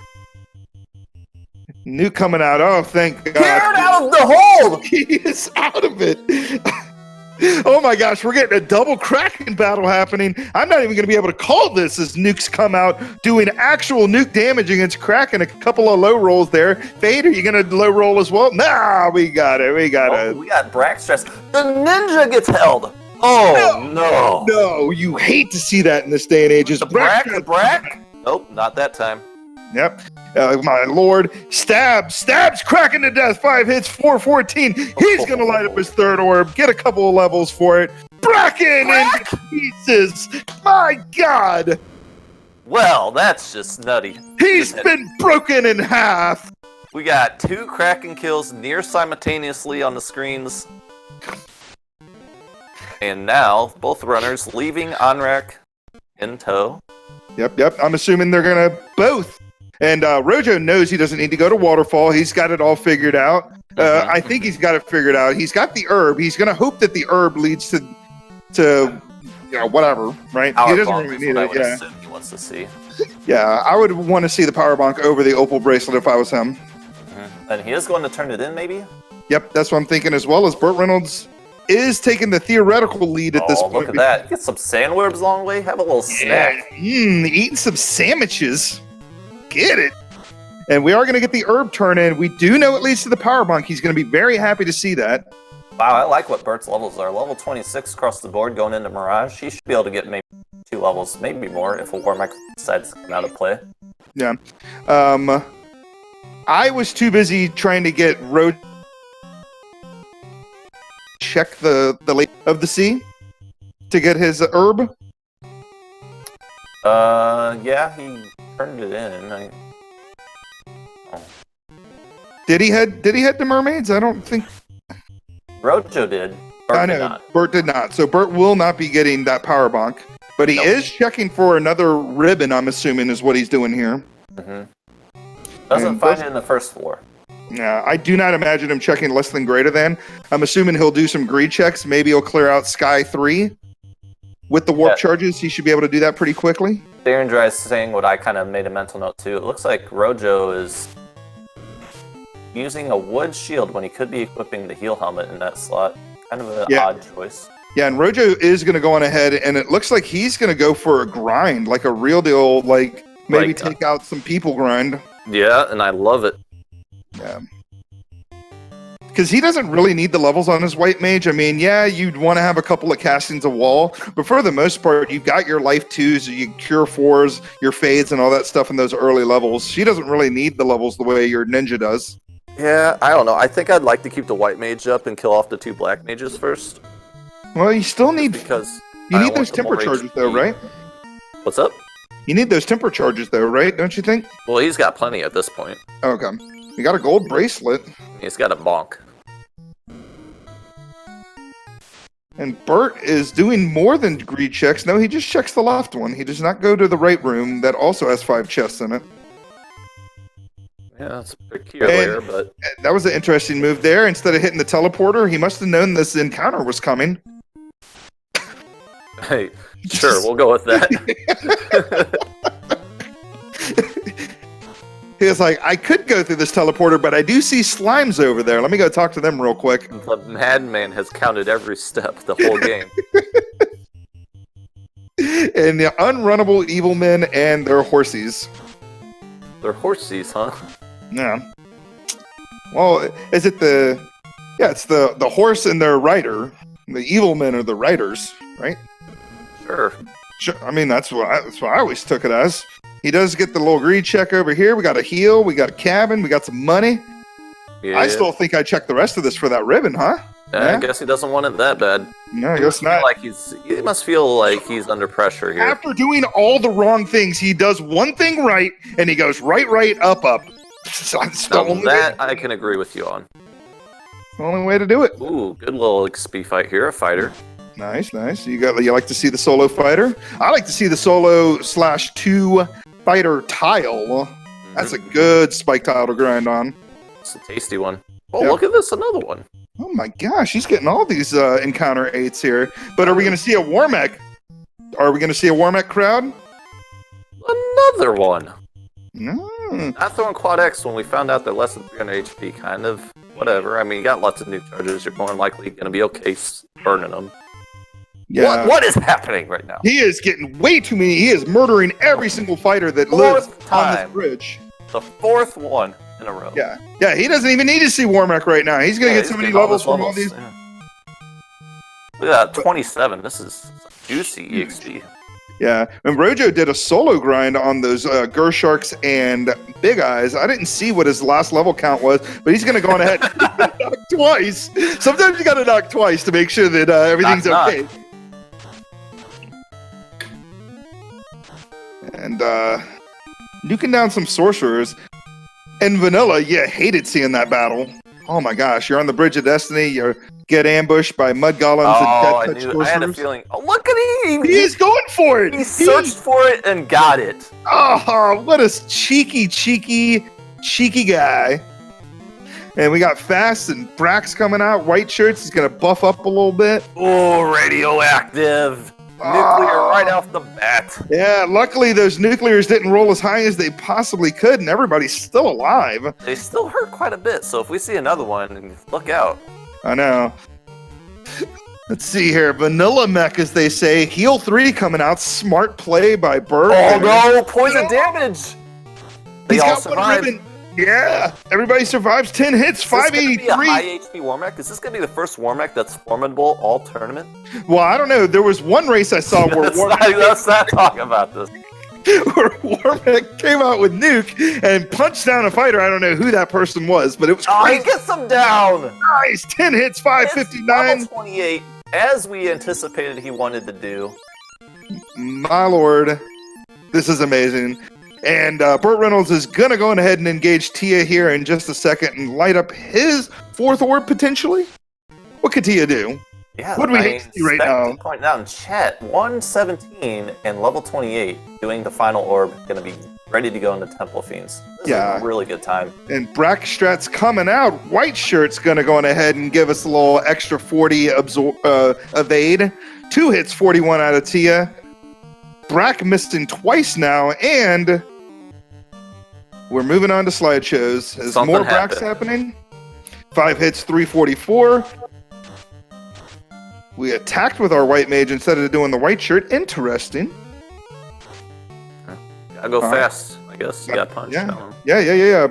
Nuke coming out. Oh, thank God. Get out of the hole! He is out of it. Oh my gosh, we're getting a double Kraken battle happening. I'm not even going to be able to call this as nukes come out doing actual nuke damage against Kraken. A couple of low rolls there. Fade, are you going to low roll as well? Nah, we got it. We got Brack Stress. The ninja gets held. Oh, no. No, you hate to see that in this day and age. The Brack? Nope, not that time. Yep. My lord. Stabs Kraken to death. 5 hits, 414. He's going to light up his third orb. Get a couple of levels for it. Bracken into pieces. My God. Well, that's just nutty. He's been broken in half. We got 2 Kraken kills near simultaneously on the screens. And now, both runners leaving Onrak in tow. Yep. I'm assuming they're going to both. And Rojo knows he doesn't need to go to Waterfall. He's got it all figured out. I think he's got it figured out. He's got the herb. He's going to hope that the herb leads to whatever, right? Power he doesn't bonk really is need what I it. would Yeah. assume he wants to see. Yeah, I would want to see the power bonk over the opal bracelet if I was him. And he is going to turn it in, maybe? Yep, that's what I'm thinking as well, as BurtReynoldz is taking the theoretical lead at this point. Look at that. Get some sandworms along the way. Have a little snack. Eating some sandwiches. Get it. And we are going to get the herb turn in. We do know it leads to the power bonk. He's going to be very happy to see that. Wow, I like what Bert's levels are. Level 26 across the board going into Mirage. He should be able to get maybe 2 levels, maybe more, if a Warmech decides to come out of play. Yeah. I was too busy trying to get Roach check the lake of the sea to get his herb? Yeah, he turned it in. Did he head to mermaids? I don't think. Rojo did. I know. Burt did not. So Burt will not be getting that power bonk. But he is checking for another ribbon, I'm assuming, is what he's doing here. Mm-hmm. Doesn't find it in the first floor. Yeah, I do not imagine him checking less than greater than. I'm assuming he'll do some greed checks. Maybe he'll clear out Sky 3. With the warp charges, he should be able to do that pretty quickly. Darren Dry is saying what I kind of made a mental note too. It looks like Rojo is using a wood shield when he could be equipping the heal helmet in that slot. Kind of an odd choice. Yeah, and Rojo is going to go on ahead, and it looks like he's going to go for a grind, like a real deal, like maybe take out some people grind. Yeah, and I love it. Yeah. Because he doesn't really need the levels on his white mage. I mean, yeah, you'd want to have a couple of castings of wall, but for the most part, you've got your life 2s, your cure 4s, your fades, and all that stuff in those early levels. She doesn't really need the levels the way your ninja does. Yeah, I don't know. I think I'd like to keep the white mage up and kill off the 2 black mages first. Well, you still need... Because you need those temper charges, though, right? What's up? You need those temper charges, though, right? Don't you think? Well, he's got plenty at this point. Okay. You got a gold bracelet. He's got a bonk. And Burt is doing more than greed checks. No, he just checks the left one. He does not go to the right room that also has 5 chests in it. Yeah, that's a peculiar, but... That was an interesting move there. Instead of hitting the teleporter, he must have known this encounter was coming. Hey, sure, we'll go with that. He was like, I could go through this teleporter, but I do see slimes over there. Let me go talk to them real quick. The madman has counted every step the whole game. And the unrunnable evil men and their horsies. They're horsies, huh? Yeah. Well, is it the... Yeah, it's the horse and their rider. The evil men are the riders, right? Sure. I mean, that's what I always took it as. He does get the little greed check over here. We got a heal. We got a cabin. We got some money. Yeah. I still think I checked the rest of this for that ribbon, huh? Yeah. I guess he doesn't want it that bad. No, I guess not. He must feel like he's under pressure here. After doing all the wrong things, he does one thing right, and he goes right, up. I can agree with you on. The only way to do it. Ooh, good little XP fight here, a fighter. Nice. You like to see the solo fighter? I like to see the solo /2 fighter tile. That's a good spike tile to grind on. It's a tasty one. Oh, look at this, another one. Oh my gosh, he's getting all these encounter 8s here. But are we going to see a Warmech? Are we going to see a Warmech crowd? Another one. No. Not throwing quad X when we found out they're less than 300 HP, kind of. Whatever. I mean, you got lots of new charges. You're more than likely going to be okay burning them. Yeah. What is happening right now? He is getting way too many. He is murdering every single fighter that lives on this bridge. The 4th one in a row. Yeah, he doesn't even need to see Warmech right now. He's going to get so many levels from all these. Yeah. Look at that, 27. This is juicy EXP. Yeah, and Rojo did a solo grind on those Gersharks and Big Eyes. I didn't see what his last level count was, but he's going to go on ahead and knock twice. Sometimes you got to knock twice to make sure that everything's okay. And nuking down some sorcerers. And Vanilla, hated seeing that battle. Oh my gosh, you're on the Bridge of Destiny, you get ambushed by mud golems and death touch sorcerers. I had a feeling. Oh, look at him! He's going for it! He searched for it and got it. Oh, what a cheeky guy. And we got Fast and Brax coming out, white shirts. He's going to buff up a little bit. Oh, radioactive. Nuclear right off the bat. Yeah, luckily those nuclears didn't roll as high as they possibly could, and everybody's still alive. They still hurt quite a bit, so if we see another one, look out. I know. Let's see here. Vanilla Mech, as they say. Heal 3 coming out. Smart play by Burt. Oh, no. Poison damage. They all survived. Yeah. Everybody survives 10 hits. 583. Is this going to be a high HP Warmech? Is this going to be the first Warmech that's formidable all tournament? Well, I don't know. There was one race I saw where let's not talk about this. where Warmech came out with Nuke and punched down a fighter. I don't know who that person was, but it was Oh, crazy. he gets him down! Nice! 10 hits, 559. It's level 28, as we anticipated he wanted to do. My lord. This is amazing. And BurtReynoldz is going to go ahead and engage Tia here in just a second and light up his fourth orb, potentially. What could Tia do? Yeah, what do we see right now? Point out in chat, 117 and level 28, doing the final orb, going to be ready to go into Temple of Fiends. This is a really good time. And Brackstrat's coming out. White Shirt's going to go on ahead and give us a little extra 40 evade. 2 hits, 41 out of Tia. Brack missing twice now, and we're moving on to slideshows. Is more Bracks happening? 5 hits, 344. We attacked with our white mage instead of doing the white shirt. Interesting. Gotta go fast, I guess. You got punched. Yeah.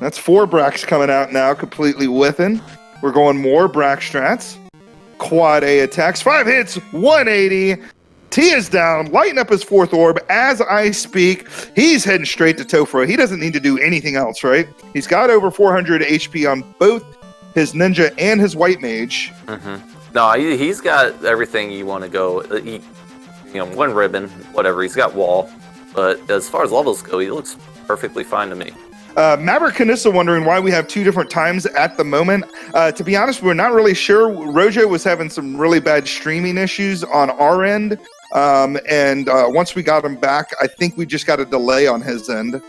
That's 4 Bracks coming out now, completely whiffing. We're going more Brackstrats. Quad A attacks. 5 hits, 180. Tia's down, lighting up his fourth orb as I speak. He's heading straight to Topher. He doesn't need to do anything else, right? He's got over 400 HP on both his ninja and his white mage. No, he's got everything you want to go. One ribbon, whatever. He's got wall. But as far as levels go, he looks perfectly fine to me. Maverick Kanissa wondering why we have 2 different times at the moment. To be honest, we're not really sure. Rojo was having some really bad streaming issues on our end. And once we got him back, I think we just got a delay on his end.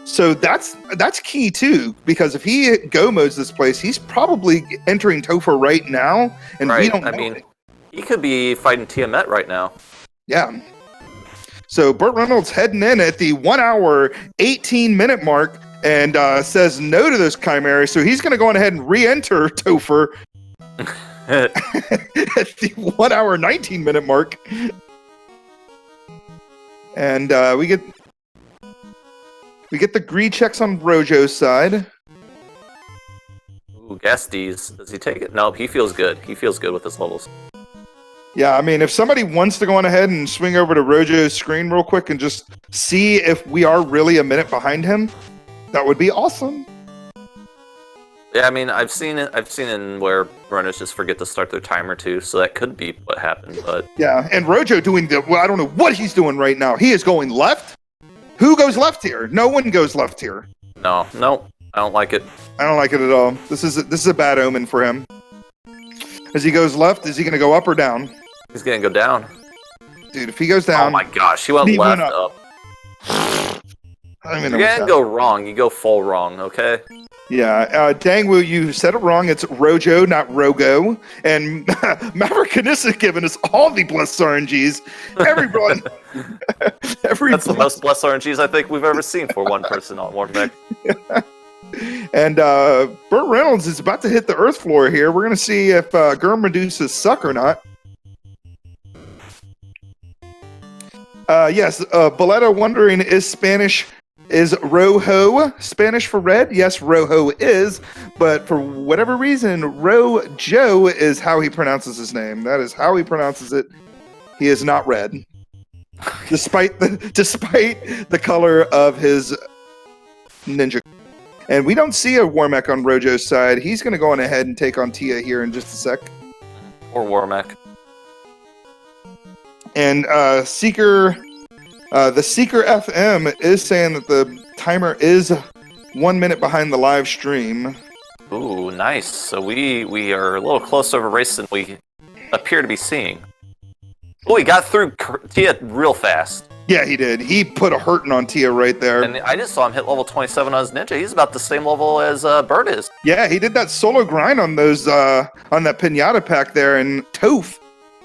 So that's key too, because if he go modes this place, he's probably entering Topher right now, and we don't know. I mean, he could be fighting Tiamat right now. Yeah. So BurtReynoldz heading in at the 1 hour, 18-minute mark and says no to those chimeras. So he's going to go on ahead and re-enter Topher at the 1 hour, 19-minute mark. And we get the greed checks on Rojo's side. Ooh, Gasties. Does he take it? No, he feels good. He feels good with his levels. Yeah, I mean, if somebody wants to go on ahead and swing over to Rojo's screen real quick and just see if we are really a minute behind him, that would be awesome. Yeah, I mean, I've seen it in where runners just forget to start their timer too, so that could be what happened, but... Yeah, and Rojo doing I don't know what he's doing right now. He is going left? Who goes left here? No one goes left here. No, I don't like it. I don't like it at all. This is a bad omen for him. As he goes left, is he going to go up or down? He's going to go down. Dude, if he goes down... Oh my gosh, he went left up. I don't even know. You can't go wrong, you go full wrong, okay? Yeah, Dangwu, you said it wrong. It's Rojo, not Rogo. And Maverick Kanissa giving us all the blessed RNGs. Everyone. That's the most blessed RNGs I think we've ever seen for one person on Warmech. And BurtReynoldz is about to hit the earth floor here. We're going to see if Gurm Medusa's suck or not. Yes, Boletta wondering, is rojo Spanish for red? Yes, rojo is, but for whatever reason, Rojo is how he pronounces his name. That is how he pronounces it. He is not red, despite the color of his ninja. And we don't see a Warmech on Rojo's side. He's going to go on ahead and take on Tia here in just a sec. Or Warmech. And Seeker... the Seeker FM is saying that the timer is 1 minute behind the live stream. Ooh, nice. So we are a little closer of a race than we appear to be seeing. Oh, he got through Tia real fast. Yeah, he did. He put a hurting on Tia right there. And I just saw him hit level 27 on his ninja. He's about the same level as Burt is. Yeah, he did that solo grind on those on that pinata pack there in Toph.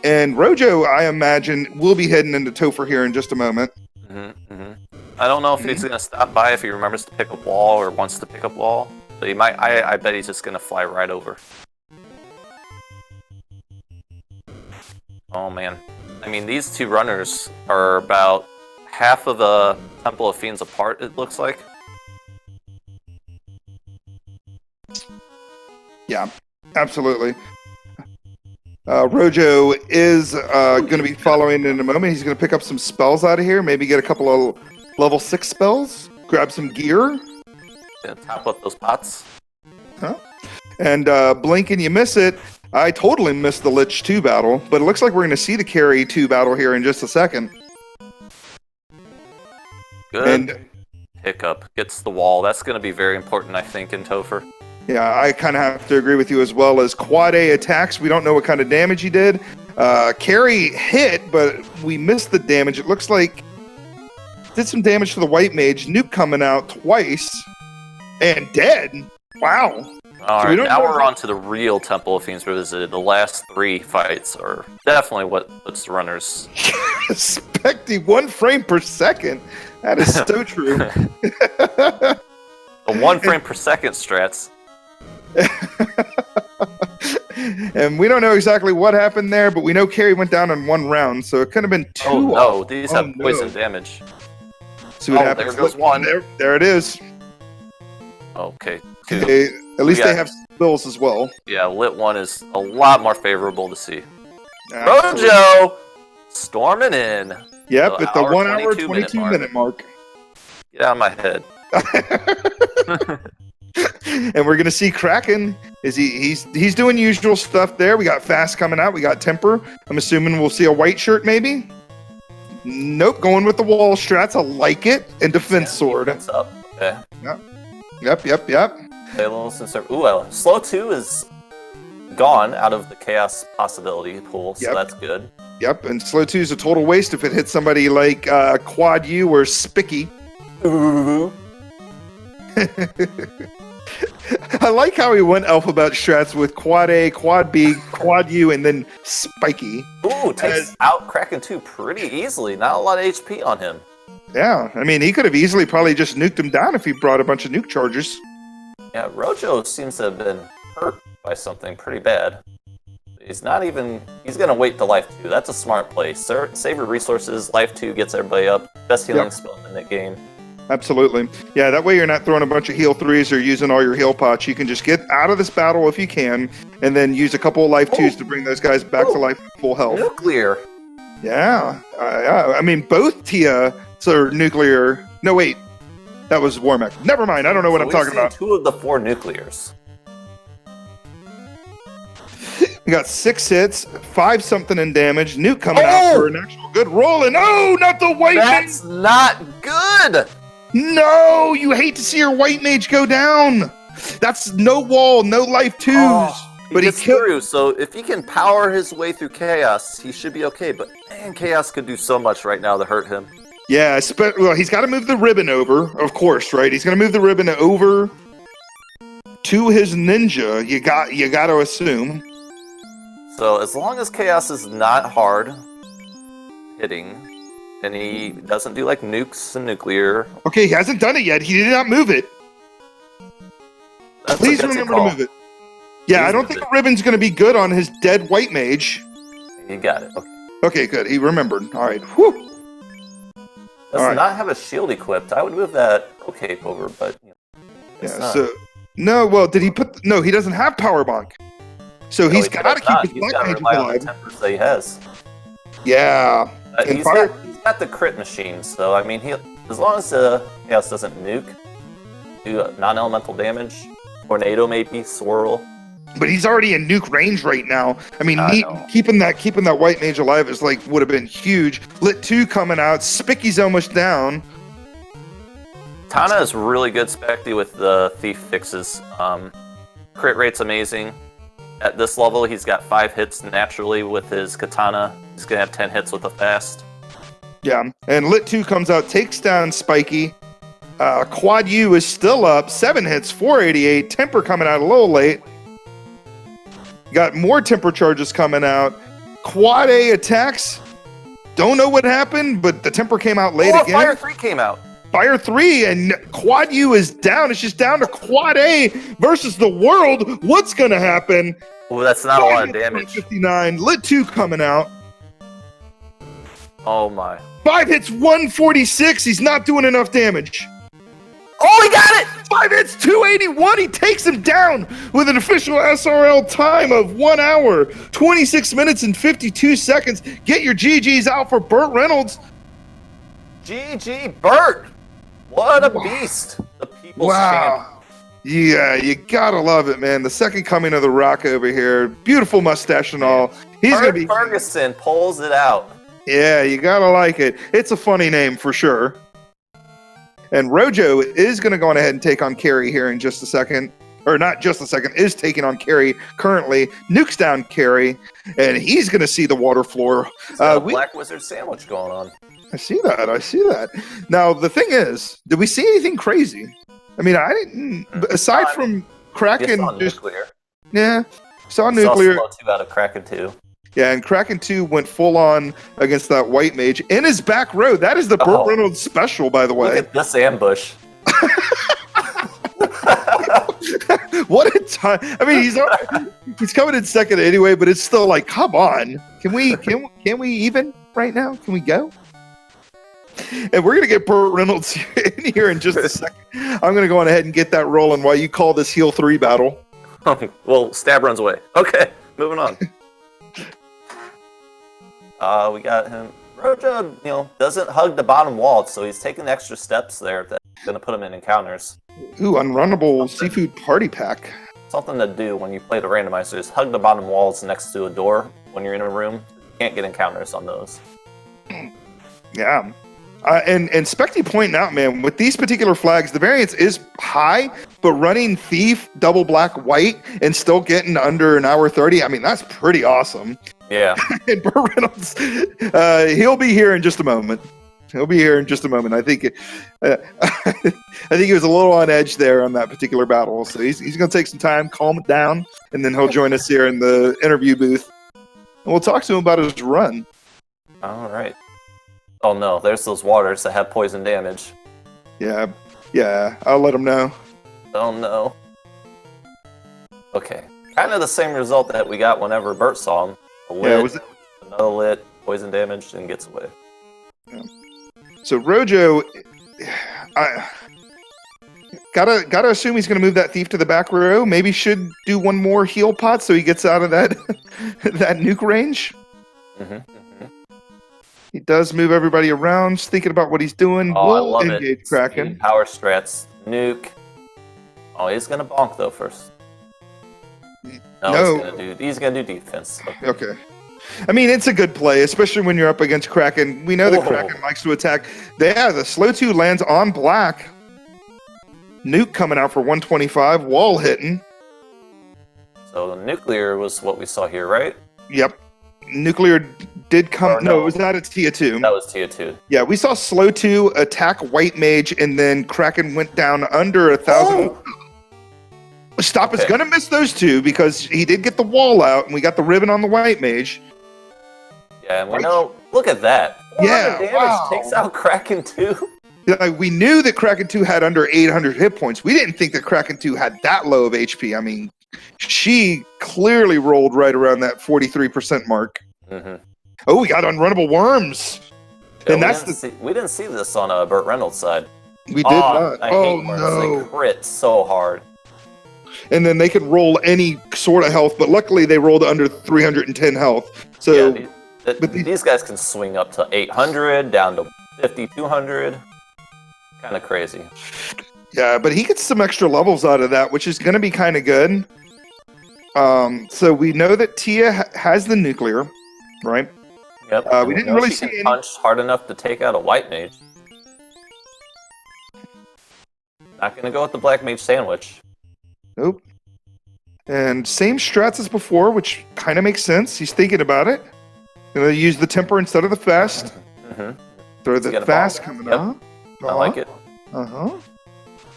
And Rojo, I imagine, will be heading into Topher here in just a moment. I don't know if he's going to stop by, if he remembers to pick up wall or wants to pick up wall. But he might. I bet he's just going to fly right over. Oh, man. I mean, these two runners are about half of the Temple of Fiends apart, it looks like. Yeah, absolutely. Rojo is going to be following in a moment. He's going to pick up some spells out of here. Maybe get a couple of level 6 spells. Grab some gear. Gonna top up those pots. Huh? And blink and you miss it. I totally missed the Lich 2 battle, but it looks like we're going to see the Carry 2 battle here in just a second. Good. And Hiccup gets the wall. That's going to be very important, I think, in Topher. yeah, I kind of have to agree with you as well. As Quad A attacks, we don't know what kind of damage he did. Carry hit, but we missed the damage. It looks like did some damage to the White Mage. Nuke coming out twice and dead. Wow. All So right, we don't now know we're if- on to the real Temple of Fiends Revisited. The last 3 fights are definitely what puts the runners. Specty, 1 frame per second. That is so true. The 1 frame per second strats. And we don't know exactly what happened there, but we know Carrie went down in 1 round, so it could have been 2. Oh no, these Oh, have no. poison damage. See what Oh, happens. there goes 1. There it is. Okay, 2. Okay, at least got- they have spills as well. Yeah, lit 1 is a lot more favorable to see. Absolutely. Rojo! Storming in. Yep, The at the hour, 1 hour, 22 22 minute mark. Get out of my head. And we're gonna see Kraken. He's doing usual stuff there. We got fast coming out. We got temper. I'm assuming we'll see a white shirt maybe. Nope, going with the wall strats. I like it. And defense sword. Defense up. Okay. Yep. Halo since ooh, slow 2 is gone out of the chaos possibility pool, so Yep. that's good. Yep, and slow 2 is a total waste if it hits somebody like Quad U or Spicky. Ooh. I like how he went alphabet strats with Quad A, Quad B, Quad U, and then Spiky. Ooh, takes out Kraken 2 pretty easily. Not a lot of HP on him. Yeah, I mean, he could have easily probably just nuked him down if he brought a bunch of nuke charges. Yeah, Rojo seems to have been hurt by something pretty bad. He's going to wait to life 2. That's a smart play. Save your resources. Life 2 gets everybody up. Best healing spell in the game. Absolutely. Yeah, that way you're not throwing a bunch of heal 3s or using all your heal pots. You can just get out of this battle if you can, and then use a couple of life 2s to bring those guys back to life at full health. Nuclear. Yeah. I mean, both Tia are nuclear. No, wait. That was Warmech. Never mind. I don't know what I'm talking about. 2 of the 4 nuclears. We got 6 hits, 5 something in damage. Nuke coming out for an actual good roll. And oh, not the white That's not good! mage. No, you hate to see your white mage go down. That's no wall, no life 2s. But he gets through, so if he can power his way through chaos, he should be okay. But man, chaos could do so much right now to hurt him. Yeah, well, he's got to move the ribbon over, of course, right? He's going to move the ribbon over to his ninja. You got to assume. So as long as chaos is not hard hitting, and he doesn't do like nukes and nuclear. Okay, he hasn't done it yet. He did not move it. Please remember to move it. Yeah, Please I don't move think it. the ribbon's going to be good on his dead white mage. You got it. Okay. Okay, good. He remembered. All right. Whew. Does All right. not have a shield equipped. I would move that cape over, but it's Yeah. not. So no. Well, did he put? No, he doesn't have power bonk. So he's got to keep his He's black got to mage rely on the alive. tempers that he has. Yeah. And He's fire- got the crit machine, so I mean, as long as chaos doesn't nuke, do non-elemental damage, tornado maybe, swirl. But he's already in nuke range right now. I mean, I know. keeping that white mage alive is would have been huge. Lit 2 coming out. Spicky's almost down. Tana is really good specty with the thief fixes. Crit rate's amazing. At this level, he's got 5 hits naturally with his katana. He's gonna have 10 hits with the fast. Yeah. And Lit 2 comes out, takes down Spiky. Quad U is still up. 7 hits, 488. Temper coming out a little late. Got more temper charges coming out. Quad A attacks. Don't know what happened, but the temper came out late again. Fire 3 came out. Fire 3 and Quad U is down. It's just down to Quad A versus the world. What's going to happen? Well, that's not a lot of damage. 59. Lit 2 coming out. Oh my. 5 hits, 146. He's not doing enough damage. Oh, he got it! 5 hits, 281. He takes him down with an official SRL time of 1 hour, 26 minutes, and 52 seconds. Get your GGs out for BurtReynoldz. GG, Burt! What a beast! The people's champ. Yeah, you gotta love it, man. The second coming of the Rock over here. Beautiful mustache and all. He's gonna be. Ferguson pulls it out. Yeah, you gotta like it. It's a funny name for sure. And Rojo is gonna go on ahead and take on Carrie here in just a second. Or not just a second, is taking on Carrie currently. Nukes down Carrie, and he's gonna see the water floor. Black Wizard sandwich going on. I see that. Now, the thing is, did we see anything crazy? I mean, I didn't, aside from Kraken, just nuclear. Yeah, saw nuclear. Saw 2 out of Kraken 2. Yeah, and Kraken 2 went full on against that white mage in his back row. That is the BurtReynoldz special, by the way. Look at this ambush. What a time! I mean, he's coming in second anyway, but it's still like, come on, can we even right now? Can we go? And we're gonna get BurtReynoldz in here in just a second. I'm gonna go on ahead and get that rolling while you call this heal 3 battle. Well, Stab runs away. Okay, moving on. We got him. Rojo, doesn't hug the bottom wall, so he's taking extra steps there that's gonna put him in encounters. Ooh, unrunnable seafood party pack. Something to do when you play the randomizer is hug the bottom walls next to a door when you're in a room. You can't get encounters on those. Yeah. And Specty pointing out, man, with these particular flags, the variance is high, but running Thief, double black, white, and still getting under 1 hour 30, I mean, that's pretty awesome. Yeah. And BurtReynoldz, he'll be here in just a moment. I think he was a little on edge there on that particular battle, so he's going to take some time, calm it down, and then he'll join us here in the interview booth. And we'll talk to him about his run. All right. Oh no, there's those waters that have poison damage. Yeah, I'll let him know. Oh no. Okay, kind of the same result that we got whenever Burt saw him. A lit, another lit, poison damage, and gets away. Yeah. So Rojo, I gotta assume he's gonna move that Thief to the back row. Maybe should do one more heal pot so he gets out of that that nuke range. He does move everybody around, thinking about what he's doing. Oh, we'll I love engage it. Kraken. Speed, power strats, nuke. Oh, he's gonna bonk though first. No. He's gonna do defense. Okay. I mean, it's a good play, especially when you're up against Kraken. We know that Kraken likes to attack. Yeah, the slow 2 lands on black. Nuke coming out for 125, wall hitting. So the nuclear was what we saw here, right? Yep. Nuclear did come. No, it was not. It's Tia 2. That was Tia 2. Yeah, we saw slow 2 attack white mage, and then Kraken went down under 1,000. Oh. Stop is gonna miss those 2 because he did get the wall out, and we got the ribbon on the white mage. Yeah, and we know. Look at that. 400 damage takes out Kraken 2. Yeah, we knew that Kraken 2 had under 800 hit points. We didn't think that Kraken 2 had that low of HP. I mean, she clearly rolled right around that 43% mark. Oh, we got unrunnable worms. Yeah, and we didn't see this on BurtReynoldz side. We did not. I hate worms. They crit so hard. And then they can roll any sort of health, but luckily they rolled under 310 health. So, yeah, these guys can swing up to 800, down to 50, 200. Kind of crazy. Yeah, but he gets some extra levels out of that, which is going to be kind of good. So we know that Tia has the nuclear, right? Yep. We didn't really see any punch hard enough to take out a white mage. Not going to go with the black mage sandwich. Nope. And same strats as before, which kind of makes sense. He's thinking about it. Gonna use the temper instead of the fast. Throw the fast coming up. I like it.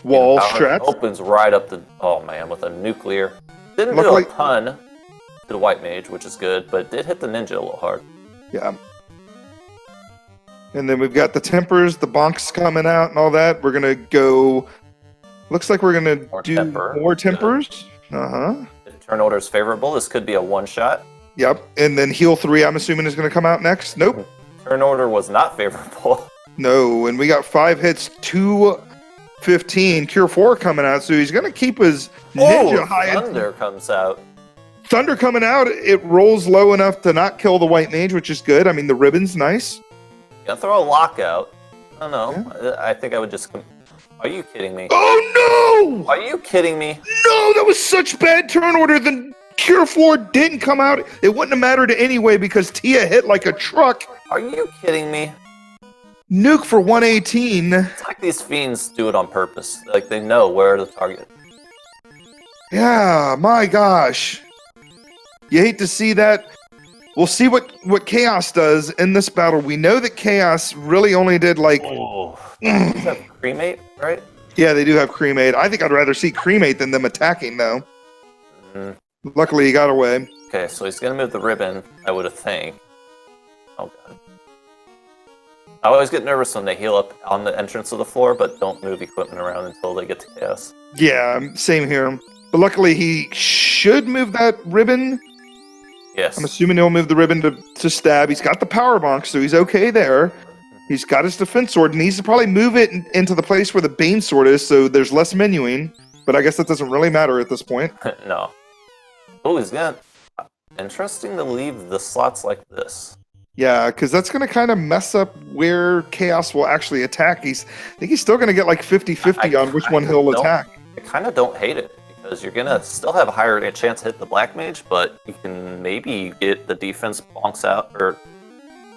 Wall strats. Opens right up the. Oh man, with a nuclear. Didn't do a ton to the white mage, which is good, but did hit the ninja a little hard. Yeah. And then we've got the tempers, the bonks coming out, and all that. We're gonna go. Looks like we're gonna do more tempers. If turn order is favorable, this could be a one shot. Yep. And then heal 3, I'm assuming, is gonna come out next. Nope. Turn order was not favorable. No, and we got 5 hits, 2 15. Cure 4 coming out, so he's going to keep his ninja high. Thunder comes out. Thunder coming out. It rolls low enough to not kill the white mage, which is good. I mean, the ribbon's nice. Gonna throw a lockout. I don't know. Yeah. I think I would just... Are you kidding me? Oh, no! Are you kidding me? No, that was such bad turn order. The Cure 4 didn't come out. It wouldn't have mattered anyway because Tia hit like a truck. Are you kidding me? Nuke for 118. It's like these fiends do it on purpose. Like, they know where to target. Yeah, my gosh. You hate to see that. We'll see what Chaos does in this battle. We know that Chaos really only did like... Oh. Does that cremate, right? Yeah, they do have cremate. I think I'd rather see cremate than them attacking, though. Luckily, he got away. Okay, so he's going to move the ribbon, I would think. Oh, God. I always get nervous when they heal up on the entrance of the floor, but don't move equipment around until they get to Chaos. Yeah, same here. But luckily, he should move that ribbon. Yes. I'm assuming he'll move the ribbon to stab. He's got the power bonk, so he's okay there. He's got his defense sword. He needs to probably move it into the place where the Bane sword is, so there's less menuing. But I guess that doesn't really matter at this point. No. Oh, he's gonna... Interesting to leave the slots like this. Yeah, because that's going to kind of mess up where Chaos will actually attack. I think he's still going to get like 50-50 on which one he'll attack. I kind of don't hate it, because you're going to still have a higher chance to hit the Black Mage, but you can maybe get the defense bonks out, or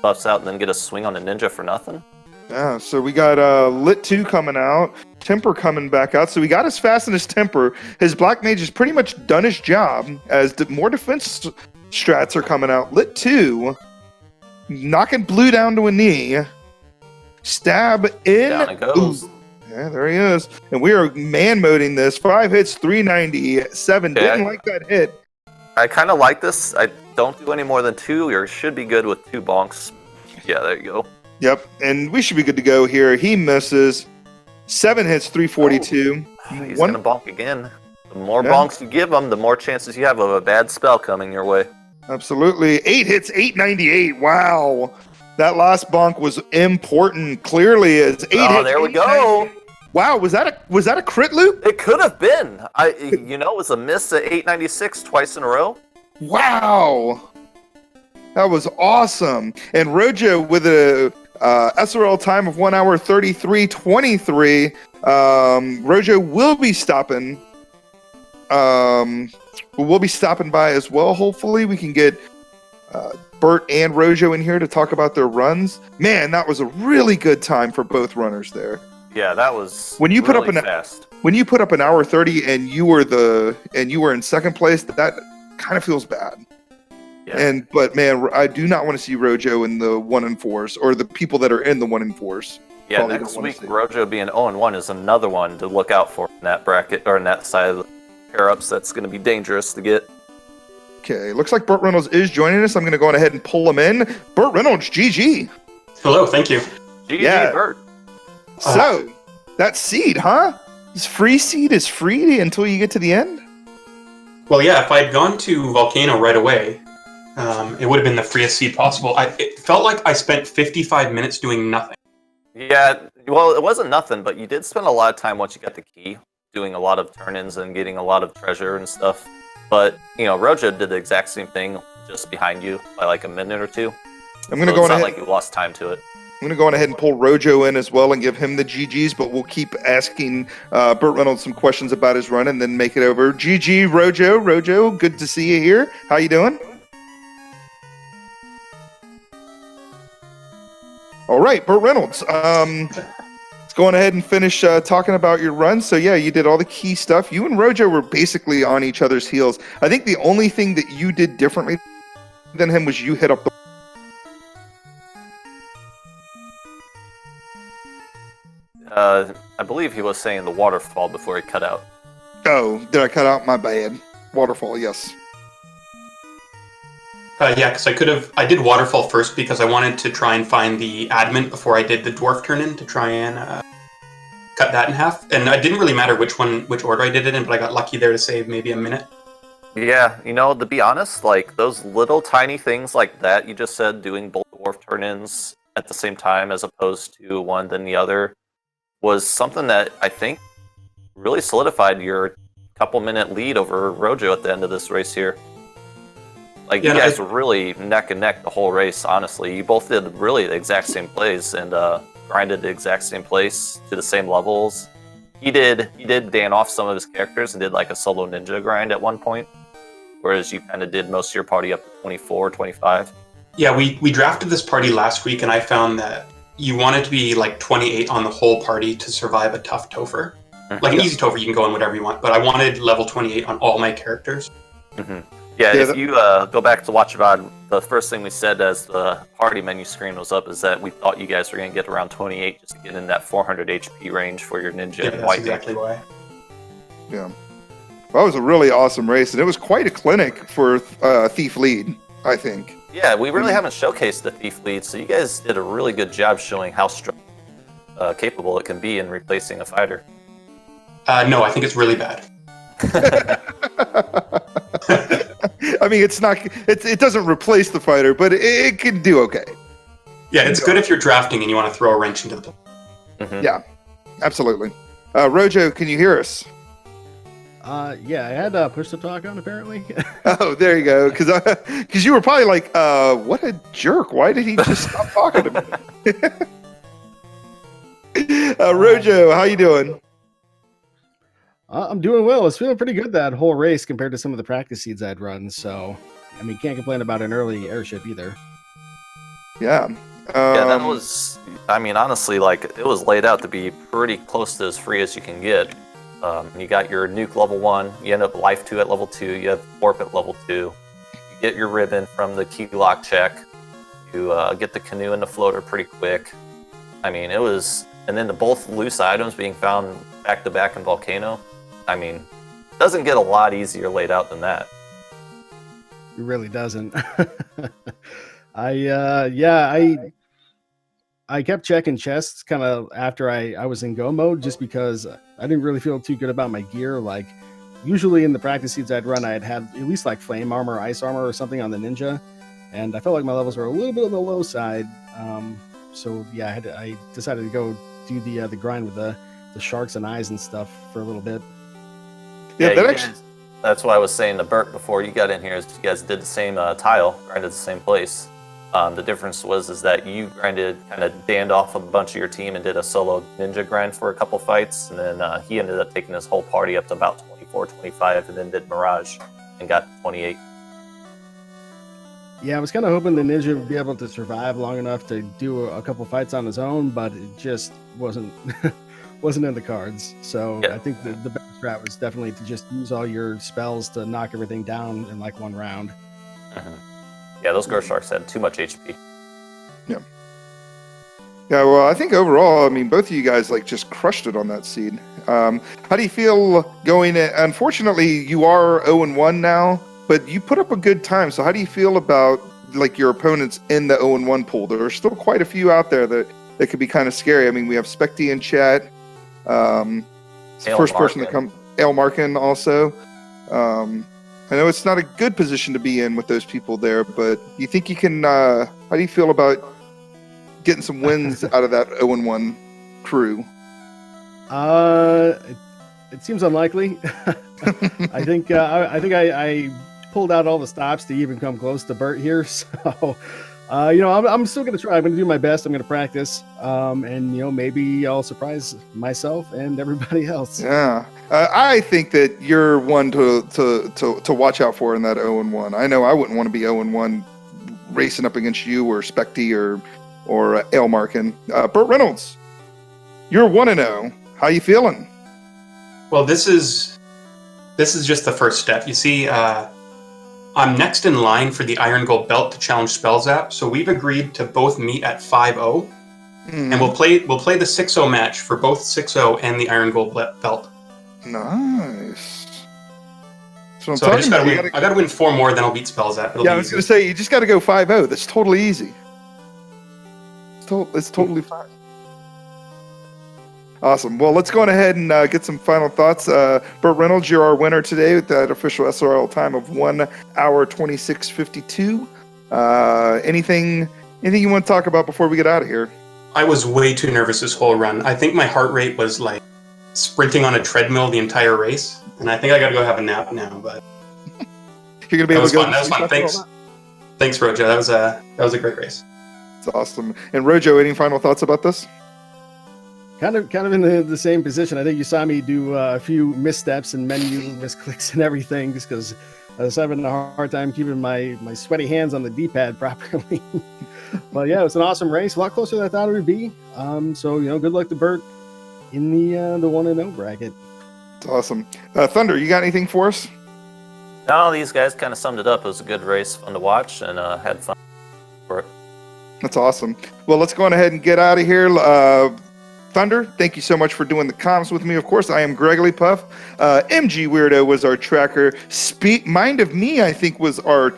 buffs out, and then get a swing on the Ninja for nothing. Yeah, so we got Lit 2 coming out, Temper coming back out. So we got his Fast and his Temper. His Black Mage has pretty much done his job, as more defense strats are coming out. Lit 2... knocking Blue down to a knee. Stab in. Down it goes. Ooh. Yeah, there he is. And we are man-moding this. 5 hits, 397. Okay, Didn't like that hit. I kind of like this. I don't do any more than 2. You should be good with 2 bonks. Yeah, there you go. Yep, and we should be good to go here. He misses. 7 hits, 342. He's going to bonk again. The more bonks you give him, the more chances you have of a bad spell coming your way. Absolutely. 8 hits, 898. Wow. That last bonk was important. Clearly, as 8 hits. There we go. Wow, was that a crit loop? It could have been. It was a miss at 896 twice in a row. Wow. That was awesome. And Rojo with a SRL time of 1 hour 33:23. Rojo will be stopping. We'll be stopping by as well. Hopefully, we can get Burt and Rojo in here to talk about their runs. Man, that was a really good time for both runners there. Yeah, that was when you put really up fast. When you put up an hour 30 and you were in second place, that kind of feels bad. Yeah. But man, I do not want to see Rojo in the 1 and 4s, or the people that are in the 1 and 4s. Yeah, probably next week Rojo being 0-1 is another one to look out for in that bracket, or in that side of the pair-ups. That's going to be dangerous to get. Okay, looks like BurtReynoldz is joining us. I'm going to go on ahead and pull him in. BurtReynoldz, GG. Hello, thank you. GG, Burt. So, that seed, huh? This free seed is free until you get to the end? Well, yeah, if I had gone to Volcano right away, it would have been the freest seed possible. It felt like I spent 55 minutes doing nothing. Yeah, well, it wasn't nothing, but you did spend a lot of time once you got the key, doing a lot of turn-ins and getting a lot of treasure and stuff. But, Rojo did the exact same thing just behind you by like a minute or 2. I'm going to go on ahead. It's not like you lost time to it. I'm going to go on ahead and pull Rojo in as well and give him the GGs, but we'll keep asking BurtReynoldz some questions about his run and then make it over. GG, Rojo. Rojo, good to see you here. How you doing? All right, BurtReynoldz. Let's go on ahead and finish talking about your run. So, yeah, you did all the key stuff. You and Rojo were basically on each other's heels. I think the only thing that you did differently than him was you hit up the... I believe he was saying the waterfall before he cut out. Oh, did I cut out? My bad. Waterfall, yes. Yeah, because I did waterfall first because I wanted to try and find the adamant before I did the dwarf turn-in to try and cut that in half. And it didn't really matter which order I did it in, but I got lucky there to save maybe a minute. Yeah, to be honest, like those little tiny things like that you just said, doing both dwarf turn-ins at the same time as opposed to one then the other, was something that I think really solidified your couple-minute lead over Rojo at the end of this race here. Like, you guys were really neck and neck the whole race, honestly. You both did really the exact same plays and grinded the exact same place to the same levels. He did Dan off some of his characters and did like a solo ninja grind at one point, whereas you kind of did most of your party up to 24, 25. Yeah, we drafted this party last week, and I found that you wanted to be like 28 on the whole party to survive a tough Topher. Like an easy Topher, you can go in whatever you want, but I wanted level 28 on all my characters. Mm-hmm. Yeah, if you go back to watch VOD, the first thing we said as the party menu screen was up is that we thought you guys were going to get around 28 just to get in that 400 HP range for your ninja and that's white exactly why. Yeah. Well, it was a really awesome race, and it was quite a clinic for Thief lead, I think. Yeah, we really haven't showcased the Thief lead, so you guys did a really good job showing how capable it can be in replacing a fighter. No, I think it's really bad. I mean, it doesn't replace the fighter, but it can do okay. Yeah, it's good if you're drafting and you want to throw a wrench into the play. Mm-hmm. Yeah, absolutely. Rojo, can you hear us? Yeah, I had push to talk on apparently. Oh, there you go. Because you were probably like, what a jerk. Why did he just stop talking to me? Rojo, how you doing? I'm doing well. It's feeling pretty good that whole race compared to some of the practice seeds I'd run. So, I mean, can't complain about an early airship either. Yeah. Yeah, that was, I mean, honestly, like, it was laid out to be pretty close to as free as you can get. You got your nuke level 1, you end up life 2 at level 2, you have warp at level 2, you get your ribbon from the key lock check, you get the canoe and the floater pretty quick. I mean, it was, and then the both loose items being found back to back in Volcano. I mean, it doesn't get a lot easier laid out than that. It really doesn't. I kept checking chests kind of after I was in go mode just because I didn't really feel too good about my gear. Like, usually in the practice seeds I'd run, I'd had at least like flame armor, ice armor, or something on the ninja, and I felt like my levels were a little bit on the low side. So yeah, I decided to go do the grind with the sharks and eyes and stuff for a little bit. Yeah, that's what I was saying to Burt before you got in here. Is you guys did the same tile, grinded the same place. The difference was that you grinded, kind of danned off a bunch of your team and did a solo ninja grind for a couple fights, and then he ended up taking his whole party up to about 24, 25, and then did Mirage and got to 28. Yeah, I was kind of hoping the ninja would be able to survive long enough to do a couple fights on his own, but it just wasn't wasn't in the cards. So yeah. I think the best strat was definitely to just use all your spells to knock everything down in like one round. Yeah, those Ghost Sharks had too much HP. Yeah. Yeah, well, I think overall, I mean, both of you guys like just crushed it on that seed. How do you feel going in? Unfortunately, you are 0-1 now, but you put up a good time. So how do you feel about like your opponents in the 0-1 pool? There are still quite a few out there that could be kind of scary. I mean, we have Specty in chat. First person to come, Ale Markin also. I know it's not a good position to be in with those people there, but you think you can, how do you feel about getting some wins out of that 0-1 crew? It seems unlikely. I think I pulled out all the stops to even come close to Burt here. So, I'm still going to try. I'm going to do my best. I'm going to practice. And, maybe I'll surprise myself and everybody else. Yeah. I think that you're one to watch out for in that 0-1. I know I wouldn't want to be 0-1 racing up against you or Specty or Ale Markin. BurtReynoldz, you're 1-0. How you feeling? Well, this is just the first step. You see, I'm next in line for the Iron Gold belt to challenge Spellzap, so we've agreed to both meet at 5-0, and we'll play the 6-0 match for both 6-0 and the Iron Gold belt. Nice. So I just gotta win 4 more, then I'll beat Spellzap. I was gonna say you just gotta go 5-0. That's totally easy. It's totally fine. Awesome. Well, let's go on ahead and get some final thoughts. BurtReynoldz, you're our winner today with that official SRL time of 1 hour 26:52. Anything you want to talk about before we get out of here? I was way too nervous this whole run. I think my heart rate was like sprinting on a treadmill the entire race, and I think I got to go have a nap now. But You're gonna be able to go. That was fun. Thanks, Rojo. That was a great race. It's awesome. And Rojo, any final thoughts about this? Kind of in the same position. I think you saw me do a few missteps and menu misclicks and everything, just because I was having a hard time keeping my sweaty hands on the D-pad properly. But yeah, it was an awesome race, a lot closer than I thought it would be. So good luck to Burt in the 1-0 bracket. It's awesome. Thunder, you got anything for us? No, these guys kind of summed it up. It was a good race, fun to watch, and had fun for it. That's awesome. Well, let's go on ahead and get out of here. Thunder, thank you so much for doing the comms with me. Of course, I am Gregory Puff. MG Weirdo was our tracker. Mind of Me, I think, was our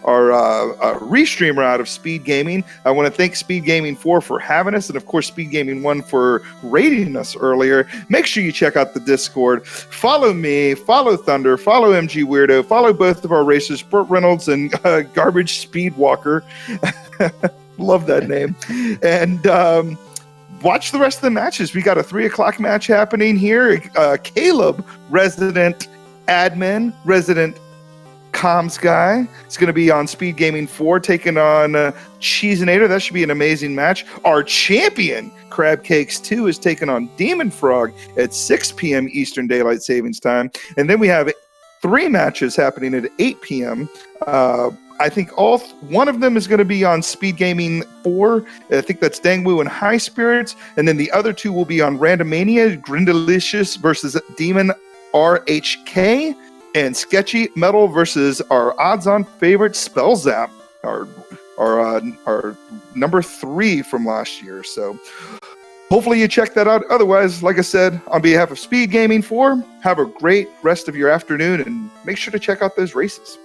restreamer out of Speed Gaming. I want to thank Speed Gaming 4 for having us, and of course Speed Gaming 1 for rating us earlier. Make sure you check out the Discord. Follow me, follow Thunder, follow MG Weirdo, follow both of our racers, BurtReynoldz and Garbage Speedwalker. Love that name. And watch the rest of the matches. We got a 3:00 match happening here. Caleb, resident admin, resident comms guy, is going to be on Speed Gaming 4 taking on Cheeseinator. That should be an amazing match. Our champion, Crab Cakes 2, is taking on Demon Frog at 6 p.m. Eastern Daylight Savings Time. And then we have 3 matches happening at 8 p.m. I think one of them is going to be on Speed Gaming 4. I think that's Dangwoo and High Spirits. And then the other 2 will be on Randomania, Grindelicious versus Demon RHK, and Sketchy Metal versus our odds-on favorite Spellzap, our number 3 from last year. So hopefully you check that out. Otherwise, like I said, on behalf of Speed Gaming 4, have a great rest of your afternoon and make sure to check out those races.